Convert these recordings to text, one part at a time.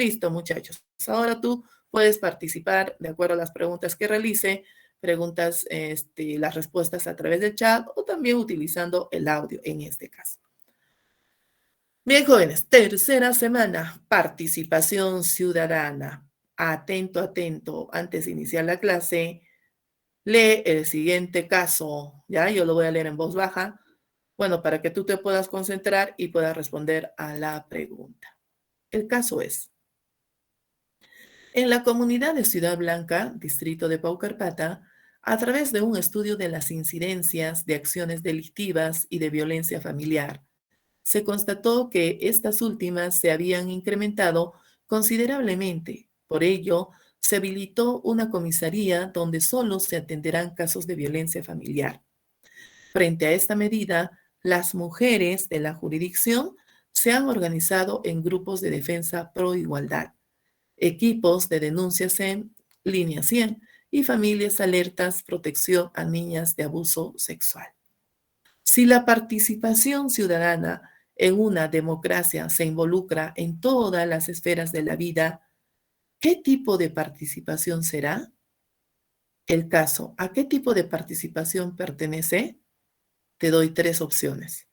Listo, muchachos. Ahora tú puedes participar de acuerdo a las preguntas que realice, preguntas, las respuestas a través del chat o también utilizando el audio en este caso. Bien, jóvenes, tercera semana, participación ciudadana. Atento, atento, antes de iniciar la clase, lee el siguiente caso, ¿ya? Yo lo voy a leer en voz baja, bueno, para que tú te puedas concentrar y puedas responder a la pregunta. El caso es, en la comunidad de Ciudad Blanca, distrito de Paucarpata, a través de un estudio de las incidencias de acciones delictivas y de violencia familiar, se constató que estas últimas se habían incrementado considerablemente. Por ello, se habilitó una comisaría donde solo se atenderán casos de violencia familiar. Frente a esta medida, las mujeres de la jurisdicción se han organizado en grupos de defensa pro igualdad, equipos de denuncias en línea 100 y familias alertas protección a niñas de abuso sexual. Si la participación ciudadana en una democracia se involucra en todas las esferas de la vida, ¿qué tipo de participación será? El caso, ¿a qué tipo de participación pertenece? Te doy 3 opciones: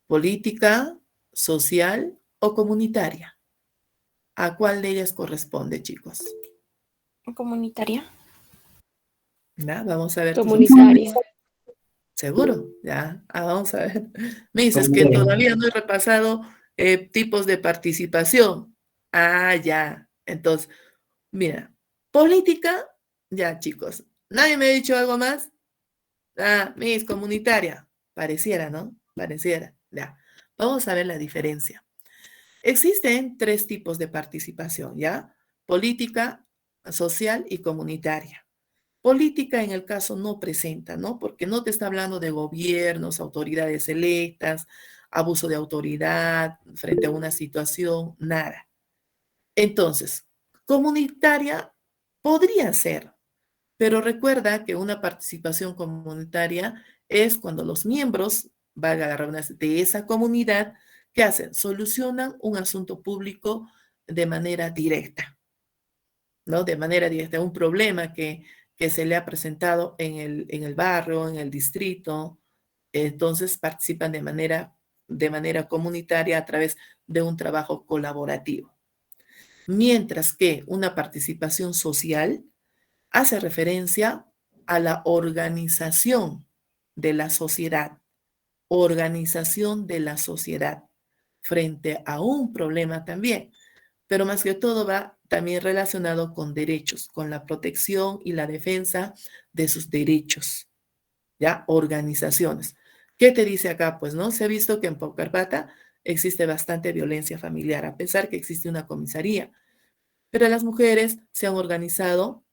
política, social o comunitaria. ¿A cuál de ellas corresponde, chicos? Comunitaria. ¿Ya? Vamos a ver tus Comunitaria. opciones. ¿Seguro? Ya, vamos a ver. Me dices que todavía no he repasado tipos de participación. Ya. Entonces, mira, política, ya, chicos. ¿Nadie me ha dicho algo más? Miss, comunitaria. Pareciera, ¿no? Pareciera. Ya. Vamos a ver la diferencia. Existen 3 tipos de participación, ¿ya? Política, social y comunitaria. Política en el caso no presenta, ¿no? Porque no te está hablando de gobiernos, autoridades electas, abuso de autoridad frente a una situación, nada. Entonces, comunitaria podría ser, pero recuerda que una participación comunitaria es cuando los miembros, valga la redundancia, de esa comunidad, ¿qué hacen? Solucionan un asunto público de manera directa, ¿no? De manera directa, un problema que se le ha presentado en el barrio, en el distrito, entonces participan de manera comunitaria a través de un trabajo colaborativo. Mientras que una participación social hace referencia a la organización de la sociedad, frente a un problema también, pero más que todo va también relacionado con derechos, con la protección y la defensa de sus derechos, ¿ya? Organizaciones. ¿Qué te dice acá? Pues, ¿no? Se ha visto que en Paucarpata existe bastante violencia familiar, a pesar que existe una comisaría, pero las mujeres se han organizado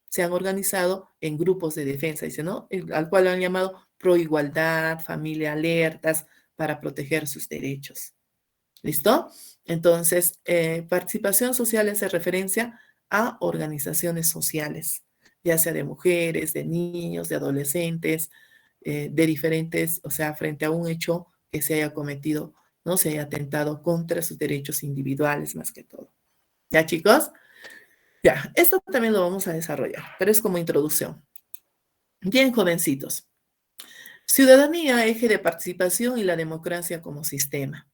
en grupos de defensa, dice, ¿no? Al cual lo han llamado proigualdad, familia alertas, para proteger sus derechos. ¿Listo? Entonces, participación social hace referencia a organizaciones sociales, ya sea de mujeres, de niños, de adolescentes, de diferentes, o sea, frente a un hecho que se haya cometido, no se haya atentado contra sus derechos individuales más que todo. ¿Ya, chicos? Ya, esto también lo vamos a desarrollar, pero es como introducción. Bien, jovencitos. Ciudadanía, eje de participación y la democracia como sistema.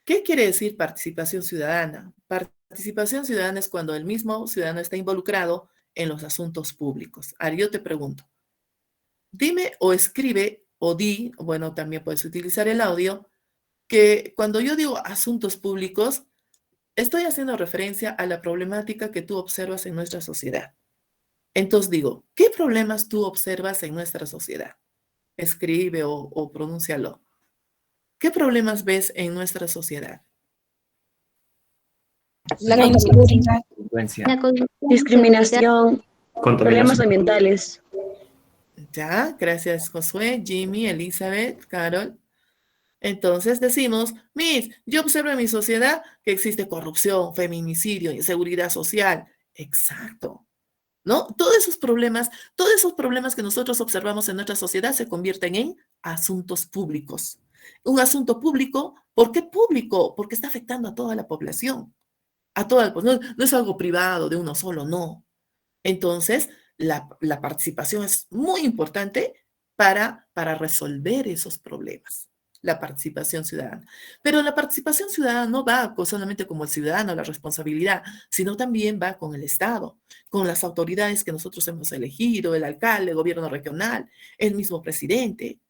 ¿Qué quiere decir participación ciudadana? Participación ciudadana es cuando el mismo ciudadano está involucrado en los asuntos públicos. Ahora, yo te pregunto, dime o escribe o di, bueno, también puedes utilizar el audio, que cuando yo digo asuntos públicos, estoy haciendo referencia a la problemática que tú observas en nuestra sociedad. Entonces digo, ¿qué problemas tú observas en nuestra sociedad? Escribe o pronúncialo. ¿Qué problemas ves en nuestra sociedad? La inseguridad. La Discriminación. Problemas contaminación. ambientales. Ya, gracias Josué, Jimmy, Elizabeth, Carol. Entonces decimos, Miss, yo observo en mi sociedad que existe corrupción, feminicidio, inseguridad social. Exacto. ¿No? Todos esos problemas que nosotros observamos en nuestra sociedad se convierten en asuntos públicos. Un asunto público, ¿por qué público? Porque está afectando a toda la población. a toda, pues no es algo privado de uno solo, no. Entonces, la participación es muy importante para resolver esos problemas, la participación ciudadana. Pero la participación ciudadana no va solamente como el ciudadano, la responsabilidad, sino también va con el Estado, con las autoridades que nosotros hemos elegido, el alcalde, el gobierno regional, el mismo presidente.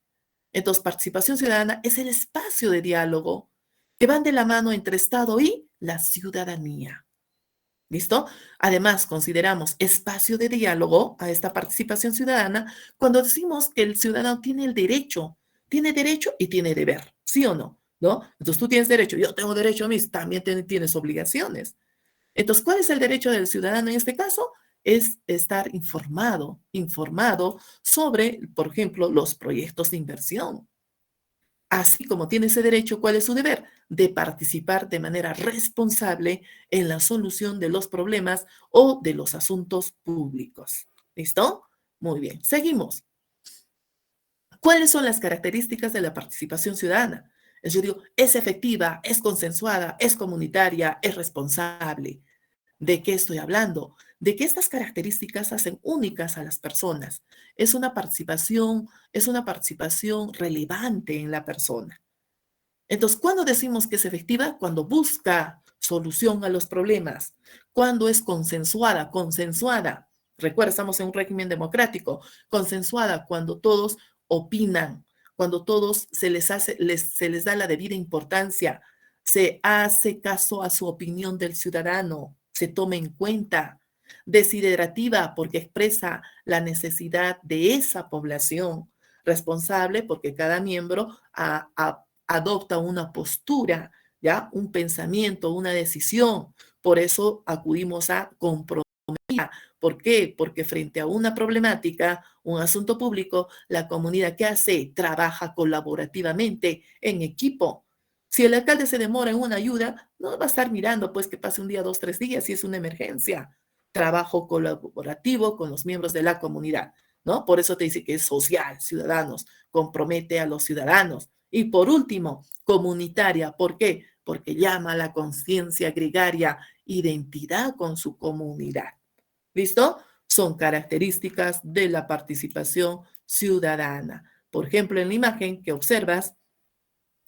Entonces, participación ciudadana es el espacio de diálogo que van de la mano entre Estado y la ciudadanía. ¿Listo? Además, consideramos espacio de diálogo a esta participación ciudadana cuando decimos que el ciudadano tiene derecho y tiene deber, ¿sí o no? ¿No? Entonces tú tienes derecho, yo tengo derecho a mí, también tienes obligaciones. Entonces, ¿cuál es el derecho del ciudadano en este caso? Es estar informado sobre, por ejemplo, los proyectos de inversión. Así como tiene ese derecho, ¿cuál es su deber? De participar de manera responsable en la solución de los problemas o de los asuntos públicos. ¿Listo? Muy bien, seguimos. ¿Cuáles son las características de la participación ciudadana? Yo digo, es efectiva, es consensuada, es comunitaria, es responsable. ¿De qué estoy hablando? De que estas características hacen únicas a las personas. Es una participación relevante en la persona. Entonces, ¿cuándo decimos que es efectiva? Cuando busca solución a los problemas, cuando es consensuada. Recuerda, estamos en un régimen democrático, consensuada cuando todos opinan, cuando todos se les da la debida importancia, se hace caso a su opinión del ciudadano, se toma en cuenta. Desiderativa porque expresa la necesidad de esa población. Responsable porque cada miembro adopta una postura, ¿ya? Un pensamiento, una decisión. Por eso acudimos a comprometida. ¿Por qué? Porque frente a una problemática, un asunto público, la comunidad, ¿qué hace? Trabaja colaborativamente, en equipo. Si el alcalde se demora en una ayuda, no va a estar mirando pues que pase un día, 2, 3 días si es una emergencia. Trabajo colaborativo con los miembros de la comunidad, ¿no? Por eso te dice que es social, ciudadanos, compromete a los ciudadanos. Y por último, comunitaria. ¿Por qué? Porque llama a la conciencia gregaria, identidad con su comunidad. ¿Listo? Son características de la participación ciudadana. Por ejemplo, en la imagen que observas,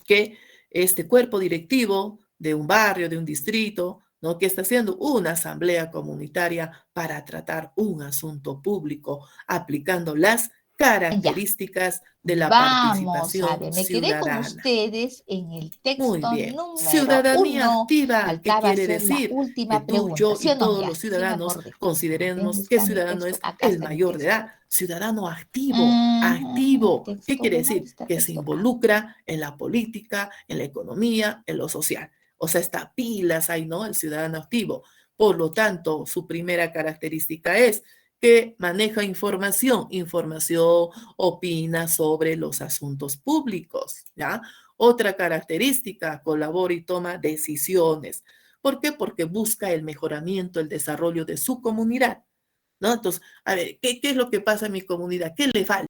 que este cuerpo directivo de un barrio, de un distrito, ¿no? Que está haciendo una asamblea comunitaria para tratar un asunto público, aplicando las Ya, características de la vamos a participación ver, me quedé con ciudadana. ustedes en el Muy texto bien. número Ciudadanía 1. activa, ¿qué Faltaba quiere hacer la decir? Que última tú, pregunta, yo ¿sí y o no? todos Ya, los sí me ciudadanos acordé. consideremos ¿Dónde que está mi ciudadano texto? es Acá el está mi mayor de texto. edad, ciudadano activo, El activo. ¿Qué texto, quiere ¿dónde decir? está el Que se texto? involucra en la política, en la economía, en lo social. O sea, está pilas ahí, ¿no? El ciudadano activo. Por lo tanto, su primera característica es que maneja información, opina sobre los asuntos públicos, ¿ya? Otra característica, colabora y toma decisiones. ¿Por qué? Porque busca el mejoramiento, el desarrollo de su comunidad, ¿no? Entonces, a ver, ¿qué es lo que pasa en mi comunidad? ¿Qué le falta?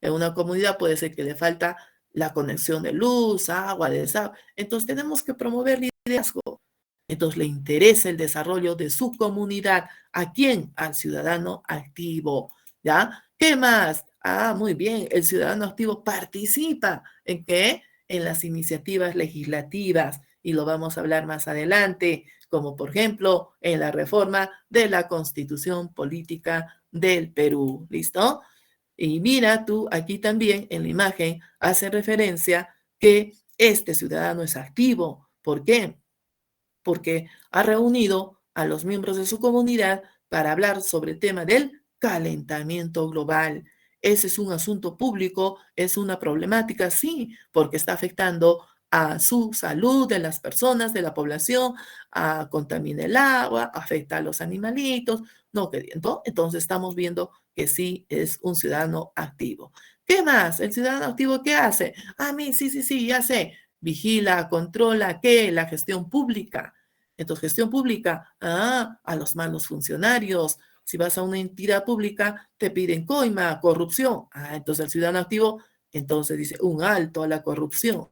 En una comunidad puede ser que le falta la conexión de luz, agua, de desagüe. Entonces, tenemos que promover liderazgo. Entonces, le interesa el desarrollo de su comunidad. ¿A quién? Al ciudadano activo, ¿ya? ¿Qué más? Ah, muy bien, el ciudadano activo participa. ¿En qué? En las iniciativas legislativas, y lo vamos a hablar más adelante, como por ejemplo en la reforma de la Constitución Política del Perú. ¿Listo? Y mira tú, aquí también en la imagen hace referencia que este ciudadano es activo. ¿Por qué? Porque ha reunido a los miembros de su comunidad para hablar sobre el tema del calentamiento global. Ese es un asunto público, es una problemática, sí, porque está afectando a su salud de las personas, de la población, contamina el agua, afecta a los animalitos, no queriendo. Entonces estamos viendo que sí es un ciudadano activo. ¿Qué más? El ciudadano activo, ¿qué hace? Mí, sí, ya sé. Vigila, controla, ¿qué? La gestión pública. Entonces, gestión pública, a los malos funcionarios. Si vas a una entidad pública, te piden coima, corrupción. Entonces el ciudadano activo, entonces dice un alto a la corrupción.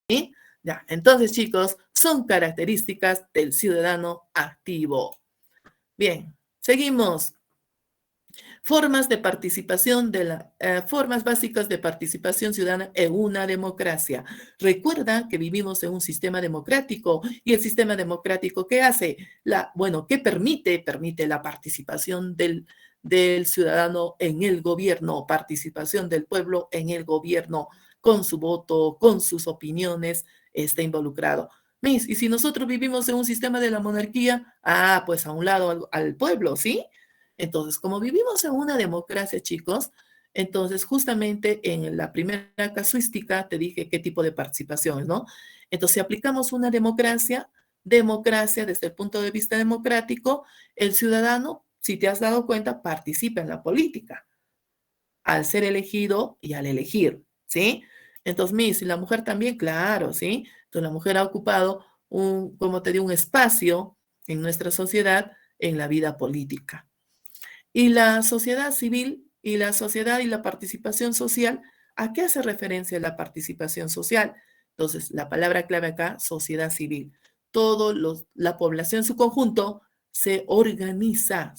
¿Sí? Ya, entonces, chicos, son características del ciudadano activo. Bien, seguimos. Formas de participación formas básicas de participación ciudadana en una democracia. Recuerda que vivimos en un sistema democrático y el sistema democrático ¿qué hace? Bueno, ¿qué permite? Permite la participación del ciudadano en el gobierno, participación del pueblo en el gobierno, con su voto, con sus opiniones, está involucrado. Y si nosotros vivimos en un sistema de la monarquía, pues a un lado al pueblo, ¿sí? Entonces, como vivimos en una democracia, chicos, entonces justamente en la primera casuística te dije qué tipo de participación, ¿no? Entonces, si aplicamos una democracia desde el punto de vista democrático, el ciudadano, si te has dado cuenta, participa en la política al ser elegido y al elegir, ¿sí? Entonces, si la mujer también, claro, ¿sí? Entonces, la mujer ha ocupado como te digo, un espacio en nuestra sociedad en la vida política. Y la sociedad civil y la sociedad y la participación social, ¿a qué hace referencia la participación social? Entonces, la palabra clave acá, sociedad civil. La población en su conjunto se organiza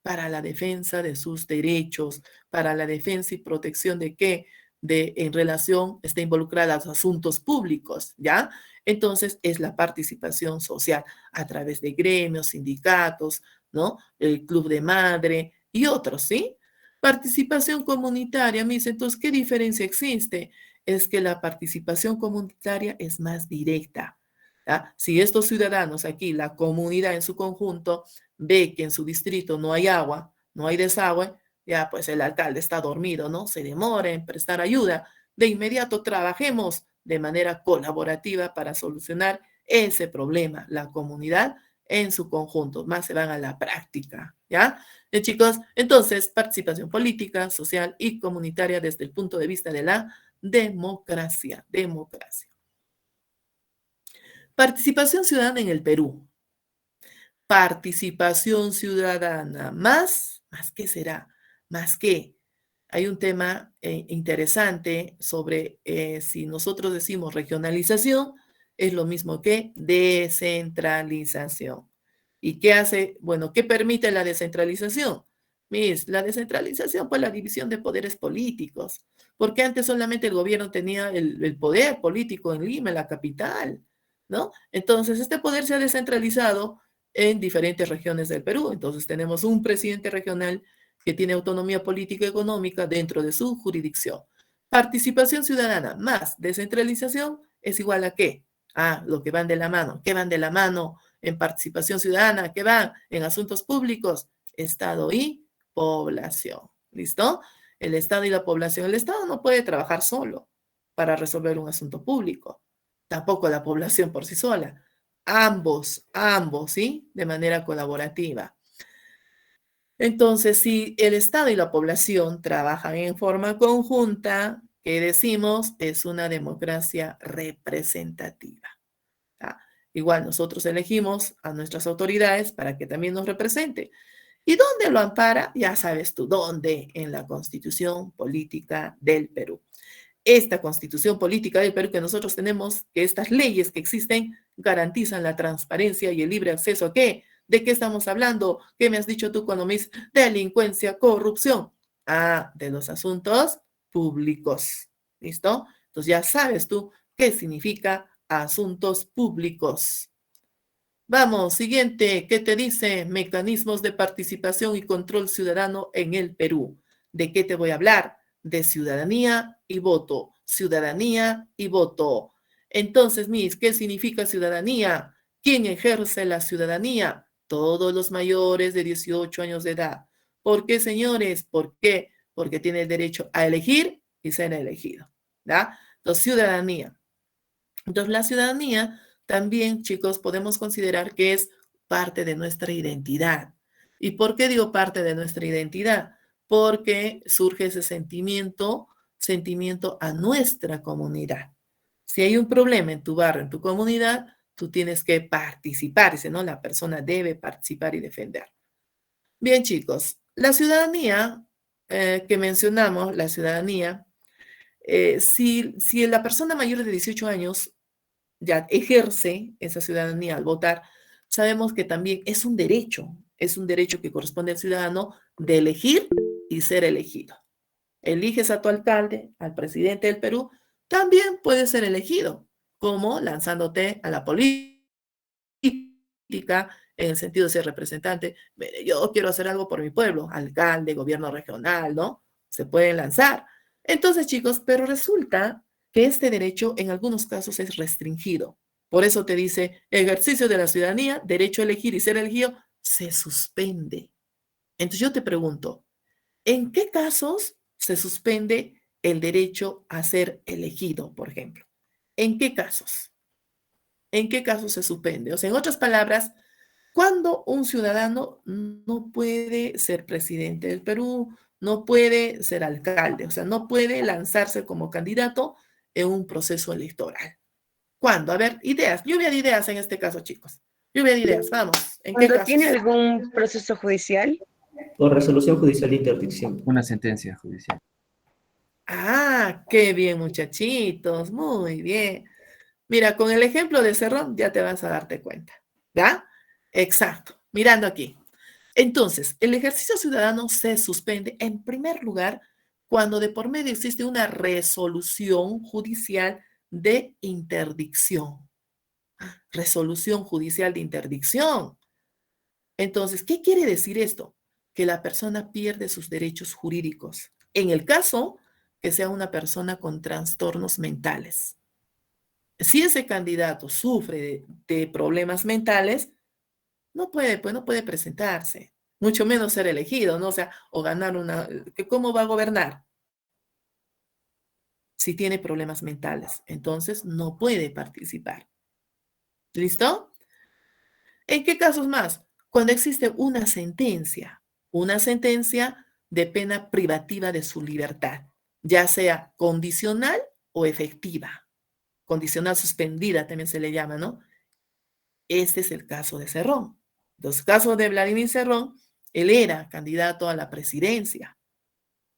para la defensa de sus derechos, para la defensa y protección de qué, en relación, está involucrada a los asuntos públicos, ¿ya? Entonces, es la participación social a través de gremios, sindicatos, ¿no? El club de madre y otros, ¿sí? Participación comunitaria, me dice, entonces, ¿qué diferencia existe? Es que la participación comunitaria es más directa. ¿Ya? Si estos ciudadanos aquí, la comunidad en su conjunto, ve que en su distrito no hay agua, no hay desagüe, ya pues el alcalde está dormido, ¿no? Se demora en prestar ayuda. De inmediato trabajemos de manera colaborativa para solucionar ese problema. La comunidad en su conjunto, más se van a la práctica, ¿ya? Chicos, entonces, participación política, social y comunitaria desde el punto de vista de la democracia. Participación ciudadana en el Perú. Participación ciudadana, ¿más qué será? ¿Más qué? Hay un tema interesante sobre si nosotros decimos regionalización, es lo mismo que descentralización. ¿Y qué hace? Bueno, ¿qué permite la descentralización? La descentralización, pues la división de poderes políticos, porque antes solamente el gobierno tenía el poder político en Lima, en la capital, ¿no? Entonces, este poder se ha descentralizado en diferentes regiones del Perú. Entonces, tenemos un presidente regional que tiene autonomía política y económica dentro de su jurisdicción. Participación ciudadana más descentralización es igual a ¿qué? Lo que van de la mano. ¿Qué van de la mano en participación ciudadana? ¿Qué van en asuntos públicos? Estado y población. ¿Listo? El Estado y la población. El Estado no puede trabajar solo para resolver un asunto público. Tampoco la población por sí sola. Ambos, ¿sí? De manera colaborativa. Entonces, si el Estado y la población trabajan en forma conjunta, ¿qué decimos? Es una democracia representativa. ¿Ya? Igual nosotros elegimos a nuestras autoridades para que también nos represente. ¿Y dónde lo ampara? Ya sabes tú, ¿dónde? En la Constitución Política del Perú. Esta Constitución Política del Perú que nosotros tenemos, que estas leyes que existen garantizan la transparencia y el libre acceso a ¿qué? ¿De qué estamos hablando? ¿Qué me has dicho tú cuando me dices delincuencia, corrupción? De los asuntos públicos. ¿Listo? Entonces ya sabes tú qué significa asuntos públicos. Vamos, siguiente, ¿qué te dice? Mecanismos de participación y control ciudadano en el Perú. ¿De qué te voy a hablar? De ciudadanía y voto. Ciudadanía y voto. Entonces, ¿qué significa ciudadanía? ¿Quién ejerce la ciudadanía? Todos los mayores de 18 años de edad. ¿Por qué, señores? ¿Por qué? Porque tiene el derecho a elegir y ser elegido. ¿Ya? Entonces, ciudadanía. Entonces, la ciudadanía también, chicos, podemos considerar que es parte de nuestra identidad. ¿Y por qué digo parte de nuestra identidad? Porque surge ese sentimiento a nuestra comunidad. Si hay un problema en tu barrio, en tu comunidad, tú tienes que participar, dice, ¿no? La persona debe participar y defender. Bien, chicos, la ciudadanía que mencionamos, la ciudadanía, Si la persona mayor de 18 años ya ejerce esa ciudadanía al votar, sabemos que también es un derecho que corresponde al ciudadano de elegir y ser elegido. Eliges a tu alcalde, al presidente del Perú, también puede ser elegido, como lanzándote a la política en el sentido de ser representante. Mire, yo quiero hacer algo por mi pueblo, alcalde, gobierno regional, ¿no? Se pueden lanzar. Entonces, chicos, pero resulta que este derecho en algunos casos es restringido. Por eso te dice, ejercicio de la ciudadanía, derecho a elegir y ser elegido, se suspende. Entonces yo te pregunto, ¿en qué casos se suspende el derecho a ser elegido, por ejemplo? ¿En qué casos? ¿En qué casos se suspende? O sea, en otras palabras, cuando un ciudadano no puede ser presidente del Perú, no puede ser alcalde, o sea, no puede lanzarse como candidato en un proceso electoral. ¿Cuándo? A ver, ideas, lluvia de ideas en este caso, chicos. Lluvia de ideas, vamos. ¿En qué Cuando tiene casos? algún proceso judicial, Por resolución judicial de interdicción. Una sentencia judicial. Ah, qué bien, muchachitos, muy bien. Mira, con el ejemplo de Cerrón ya te vas a darte cuenta, ¿ya? Exacto, mirando aquí. Entonces, el ejercicio ciudadano se suspende en primer lugar cuando de por medio existe una resolución judicial de interdicción. Resolución judicial de interdicción. Entonces, ¿qué quiere decir esto? Que la persona pierde sus derechos jurídicos. En el caso que sea una persona con trastornos mentales. Si ese candidato sufre de problemas mentales, no puede, pues no puede presentarse, mucho menos ser elegido, ¿no? O sea, o ganar una, ¿cómo va a gobernar? Si tiene problemas mentales, entonces no puede participar. ¿Listo? ¿En qué casos más? Cuando existe una sentencia de pena privativa de su libertad, ya sea condicional o efectiva. Condicional suspendida también se le llama, ¿no? Este es el caso de Cerrón. Los casos de Vladimir Cerrón, él era candidato a la presidencia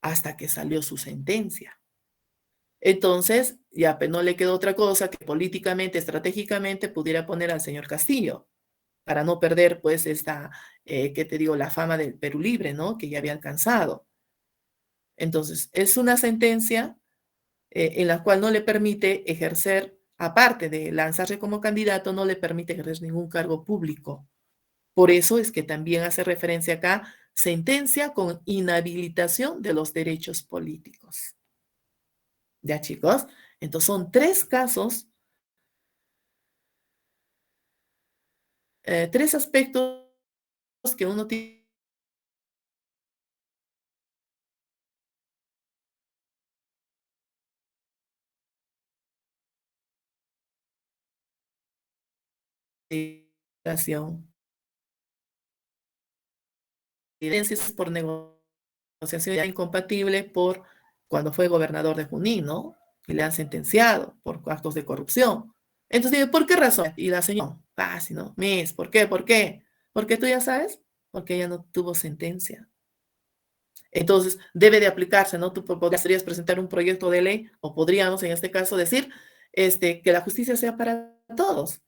hasta que salió su sentencia. Entonces, ya pues, no le quedó otra cosa que políticamente, estratégicamente, pudiera poner al señor Castillo para no perder, pues, ¿qué te digo?, la fama del Perú Libre, ¿no?, que ya había alcanzado. Entonces, es una sentencia en la cual no le permite ejercer, aparte de lanzarse como candidato, no le permite ejercer ningún cargo público. Por eso es que también hace referencia acá, sentencia con inhabilitación de los derechos políticos. ¿Ya, chicos? Entonces son tres casos, tres aspectos que uno tiene de negociación. Evidencias por negociación ya incompatible por cuando fue gobernador de Junín, ¿no? Y le han sentenciado por actos de corrupción. Entonces, ¿por qué razón? Y la señora, fácil, ¿no? Miss, ¿por qué? ¿Por qué? Porque tú ya sabes, porque ella no tuvo sentencia. Entonces, debe de aplicarse, ¿no? Tú podrías presentar un proyecto de ley, o podríamos, en este caso, decir que la justicia sea para todos.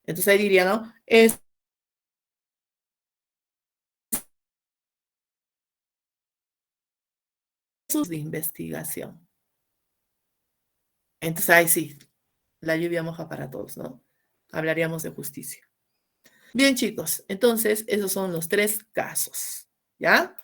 Entonces, ahí diría, ¿no? Es de investigación. Entonces, ahí sí, la lluvia moja para todos, ¿no? Hablaríamos de justicia. Bien, chicos, entonces, esos son los tres casos, ¿ya?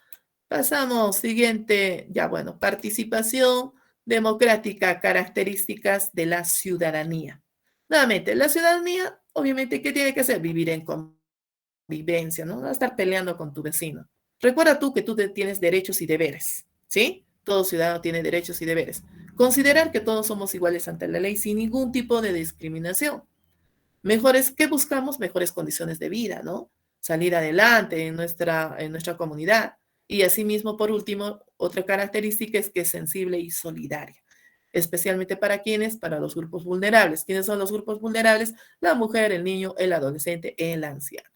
Pasamos, siguiente, ya bueno, participación democrática, características de la ciudadanía. Nuevamente, la ciudadanía, obviamente, ¿qué tiene que hacer? Vivir en convivencia, ¿no? No estar peleando con tu vecino. Recuerda tú que tú tienes derechos y deberes, ¿sí? Todo ciudadano tiene derechos y deberes. Considerar que todos somos iguales ante la ley sin ningún tipo de discriminación. Mejores, ¿qué buscamos? Mejores condiciones de vida, ¿no? Salir adelante en nuestra comunidad. Y asimismo, por último, otra característica es que es sensible y solidaria, especialmente para quienes, para los grupos vulnerables. ¿Quiénes son los grupos vulnerables? La mujer, el niño, el adolescente, el anciano.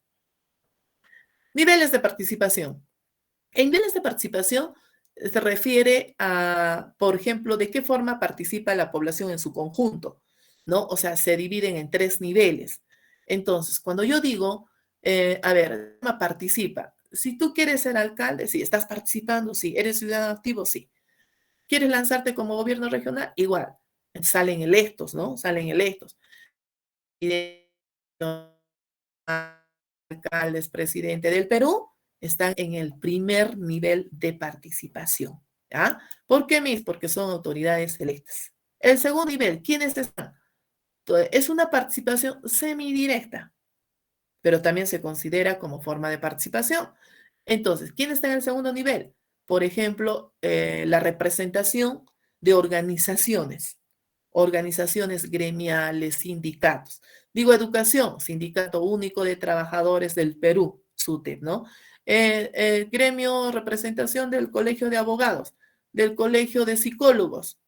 Niveles de participación. En niveles de participación se refiere a, por ejemplo, de qué forma participa la población en su conjunto, ¿no? O sea, se dividen en 3 niveles. Entonces, cuando yo digo, a ver, participa. Si tú quieres ser alcalde, sí, estás participando, sí. ¿Eres ciudadano activo? Sí. ¿Quieres lanzarte como gobierno regional? Igual. Salen electos, ¿no? Salen electos. Y alcaldes, presidente del Perú, están en el primer nivel de participación. ¿Ya? ¿Por qué, Miss? Porque son autoridades electas. El segundo nivel, ¿quiénes están? Es una participación semidirecta, pero también se considera como forma de participación. Entonces, ¿quién está en el segundo nivel? Por ejemplo, la representación de organizaciones gremiales, sindicatos. Digo educación, Sindicato Único de Trabajadores del Perú, SUTEP, ¿no? Gremio, representación del Colegio de Abogados, del Colegio de Psicólogos,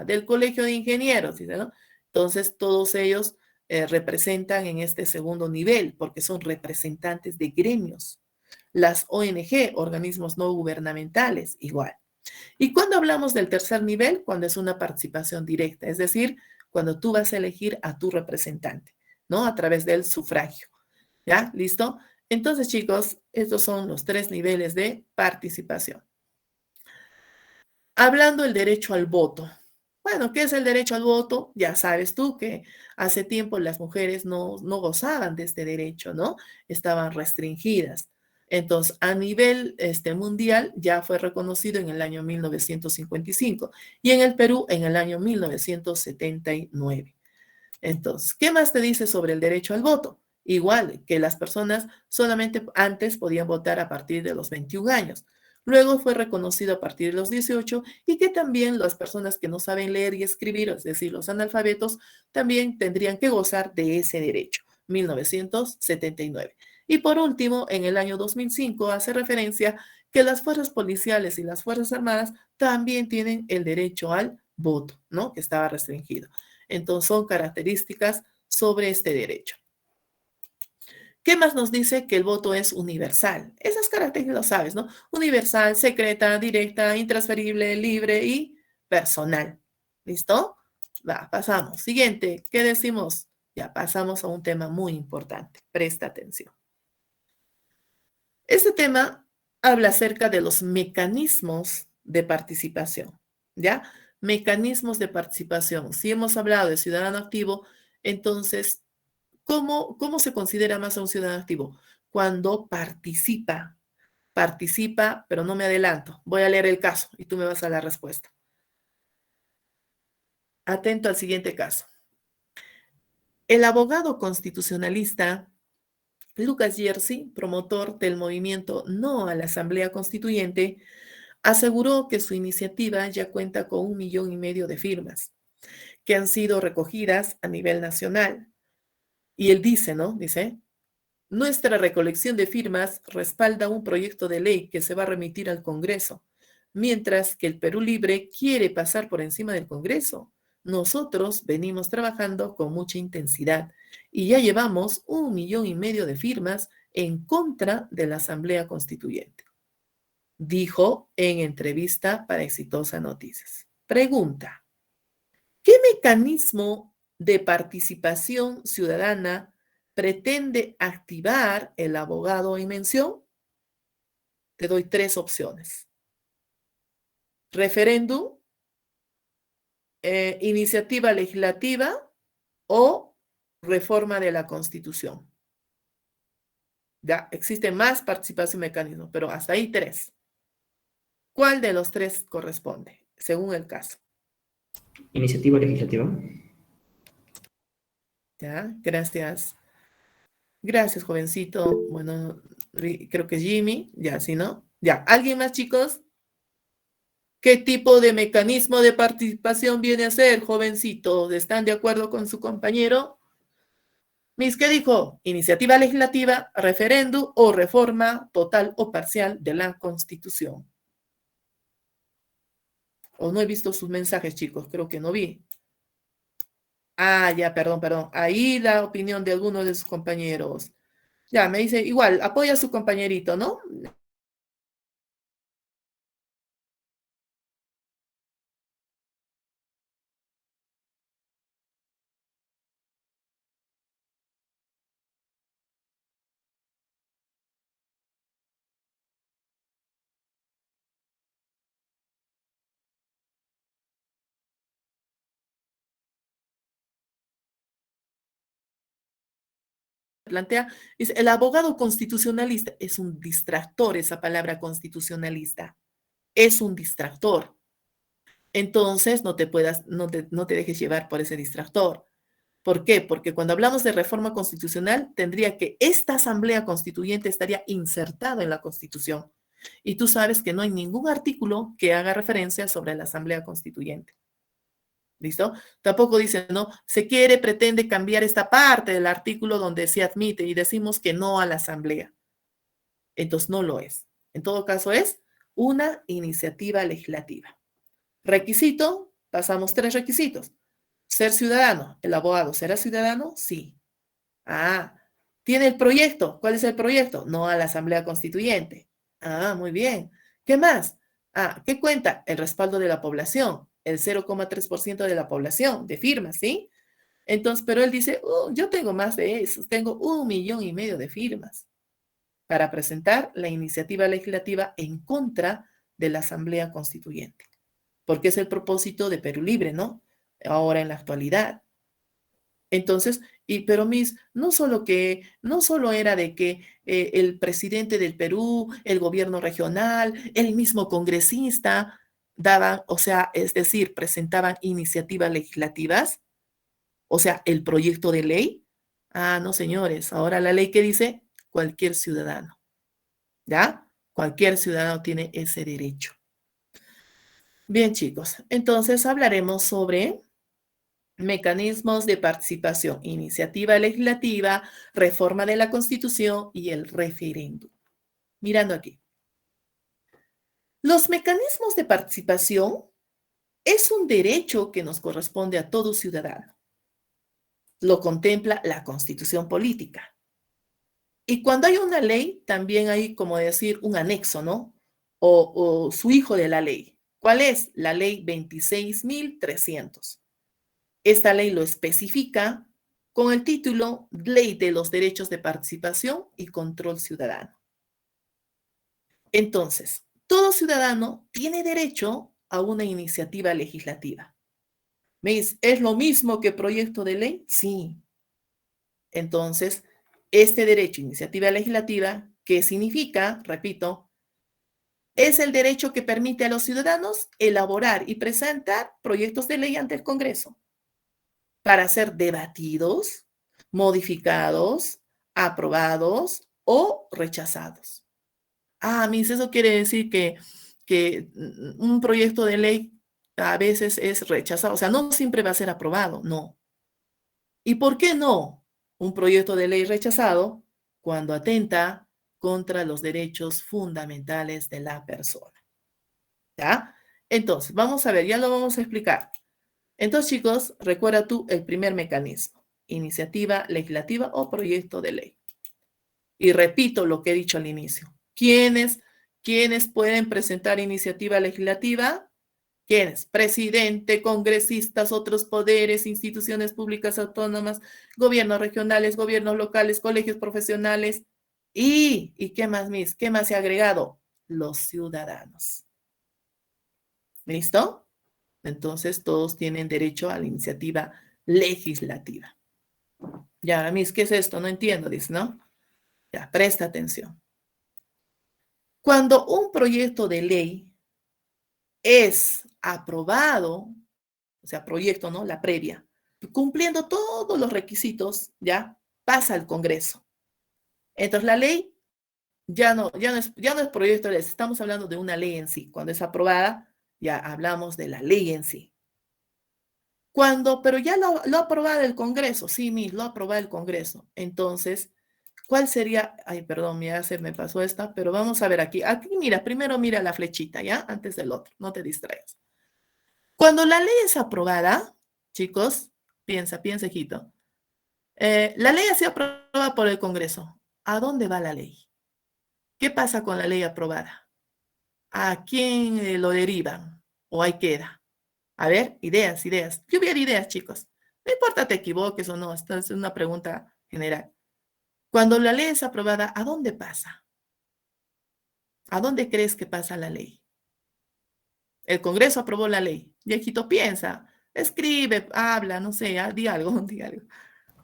del Colegio de Ingenieros, ¿no? Entonces, todos ellos representan en este segundo nivel, porque son representantes de gremios. Las ONG, organismos no gubernamentales, igual. Y cuando hablamos del tercer nivel, cuando es una participación directa, es decir, cuando tú vas a elegir a tu representante, ¿no? A través del sufragio. ¿Ya? ¿Listo? Entonces, chicos, estos son los 3 niveles de participación. Hablando del derecho al voto. Bueno, ¿qué es el derecho al voto? Ya sabes tú que hace tiempo las mujeres no gozaban de este derecho, ¿no? Estaban restringidas. Entonces, a nivel mundial ya fue reconocido en el año 1955 y en el Perú en el año 1979. Entonces, ¿qué más te dice sobre el derecho al voto? Igual que las personas solamente antes podían votar a partir de los 21 años. Luego fue reconocido a partir de los 18 y que también las personas que no saben leer y escribir, es decir, los analfabetos, también tendrían que gozar de ese derecho, 1979. Y por último, en el año 2005 hace referencia que las fuerzas policiales y las fuerzas armadas también tienen el derecho al voto, ¿no? Que estaba restringido. Entonces son características sobre este derecho. ¿Qué más nos dice? Que el voto es universal. Esas características lo sabes, ¿no? Universal, secreta, directa, intransferible, libre y personal. ¿Listo? Va, pasamos. Siguiente, ¿qué decimos? Ya pasamos a un tema muy importante. Presta atención. Este tema habla acerca de los mecanismos de participación, ¿ya? Mecanismos de participación. Si hemos hablado de ciudadano activo, entonces, ¿cómo se considera más a un ciudadano activo? Cuando participa, pero no me adelanto. Voy a leer el caso y tú me vas a dar la respuesta. Atento al siguiente caso. El abogado constitucionalista Lucas Jersey, promotor del movimiento No a la Asamblea Constituyente, aseguró que su iniciativa ya cuenta con 1,5 millones de firmas que han sido recogidas a nivel nacional. Y él dice, ¿no? Dice, nuestra recolección de firmas respalda un proyecto de ley que se va a remitir al Congreso, mientras que el Perú Libre quiere pasar por encima del Congreso. Nosotros venimos trabajando con mucha intensidad y ya llevamos 1,5 millones de firmas en contra de la Asamblea Constituyente, dijo en entrevista para Exitosa Noticias. Pregunta, ¿qué mecanismo de participación ciudadana pretende activar el abogado en mención? Te doy 3 opciones. Referéndum, iniciativa legislativa o reforma de la Constitución. Ya, existe más participación mecanismos, pero hasta ahí 3. ¿Cuál de los 3 corresponde, según el caso? Iniciativa legislativa. Ya, gracias. Gracias, jovencito. Bueno, creo que Jimmy, ya, ¿sí, no? Ya, ¿alguien más, chicos? ¿Qué tipo de mecanismo de participación viene a ser, jovencito? ¿Están de acuerdo con su compañero? Miss, ¿qué dijo? Iniciativa legislativa, referéndum o reforma total o parcial de la Constitución. O no he visto sus mensajes, chicos, creo que no vi. Ya, perdón. Ahí la opinión de algunos de sus compañeros. Ya, me dice, igual, apoya a su compañerito, ¿no? plantea, dice, el abogado constitucionalista es un distractor, esa palabra constitucionalista, es un distractor. Entonces, no te dejes llevar por ese distractor. ¿Por qué? Porque cuando hablamos de reforma constitucional, tendría que esta asamblea constituyente estaría insertada en la Constitución. Y tú sabes que no hay ningún artículo que haga referencia sobre la asamblea constituyente. ¿Listo? Tampoco dice, no, pretende cambiar esta parte del artículo donde se admite y decimos que no a la asamblea. Entonces no lo es. En todo caso es una iniciativa legislativa. Requisito, pasamos 3 requisitos. Ser ciudadano. ¿El abogado será ciudadano? Sí. ¿Tiene el proyecto? ¿Cuál es el proyecto? No a la asamblea constituyente. Muy bien. ¿Qué más? ¿Qué cuenta? El respaldo de la población, el 0,3% de la población de firmas, ¿sí? Entonces, pero él dice, yo tengo más de eso, tengo 1,5 millones de firmas para presentar la iniciativa legislativa en contra de la asamblea constituyente, porque es el propósito de Perú Libre, ¿no? Ahora en la actualidad. Entonces, pero no solo era de que el presidente del Perú, el gobierno regional, el mismo congresista daban, o sea, es decir, presentaban iniciativas legislativas, o sea, el proyecto de ley. No, señores, ahora la ley que dice cualquier ciudadano, ¿ya? Cualquier ciudadano tiene ese derecho. Bien, chicos, entonces hablaremos sobre mecanismos de participación, iniciativa legislativa, reforma de la Constitución y el referéndum. Mirando aquí. Los mecanismos de participación es un derecho que nos corresponde a todo ciudadano. Lo contempla la Constitución política. Y cuando hay una ley, también hay, como decir, un anexo, ¿no? O su hijo de la ley. ¿Cuál es? La ley 26.300. Esta ley lo especifica con el título Ley de los Derechos de Participación y Control Ciudadano. Entonces, todo ciudadano tiene derecho a una iniciativa legislativa. ¿Veis? ¿Es lo mismo que proyecto de ley? Sí. Entonces, este derecho a iniciativa legislativa, ¿qué significa? Repito, es el derecho que permite a los ciudadanos elaborar y presentar proyectos de ley ante el Congreso para ser debatidos, modificados, aprobados o rechazados. Eso quiere decir que un proyecto de ley a veces es rechazado, o sea, no siempre va a ser aprobado, no. ¿Y por qué no? Un proyecto de ley rechazado cuando atenta contra los derechos fundamentales de la persona. ¿Ya? Entonces, vamos a ver, ya lo vamos a explicar. Entonces, chicos, recuerda tú el primer mecanismo, iniciativa legislativa o proyecto de ley. Y repito lo que he dicho al inicio. ¿Quiénes pueden presentar iniciativa legislativa? ¿Quiénes? Presidente, congresistas, otros poderes, instituciones públicas autónomas, gobiernos regionales, gobiernos locales, colegios profesionales. ¿Y qué más, Miss? ¿Qué más se ha agregado? Los ciudadanos. ¿Listo? Entonces, todos tienen derecho a la iniciativa legislativa. Ya, Miss, ¿qué es esto? No entiendo, dice, ¿no? Ya, presta atención. Cuando un proyecto de ley es aprobado, o sea, proyecto, ¿no? La previa, cumpliendo todos los requisitos, ya pasa al Congreso. Entonces, la ley ya no es proyecto de ley, estamos hablando de una ley en sí. Cuando es aprobada, ya hablamos de la ley en sí. Pero ya lo ha aprobado el Congreso, sí, lo ha aprobado el Congreso. Entonces, ¿cuál sería? Ay, perdón, ya se me pasó esta, pero vamos a ver aquí. Aquí, mira, primero mira la flechita, ¿ya? Antes del otro, no te distraigas. Cuando la ley es aprobada, chicos, piensa, hijito. La ley ha sido aprobada por el Congreso. ¿A dónde va la ley? ¿Qué pasa con la ley aprobada? ¿A quién lo derivan? ¿O ahí queda? A ver, ideas. Lluvia de ideas, chicos. No importa te equivoques o no, esta es una pregunta general. Cuando la ley es aprobada, ¿a dónde pasa? ¿A dónde crees que pasa la ley? El Congreso aprobó la ley. Viejito, piensa, escribe, habla, no sé, di algo.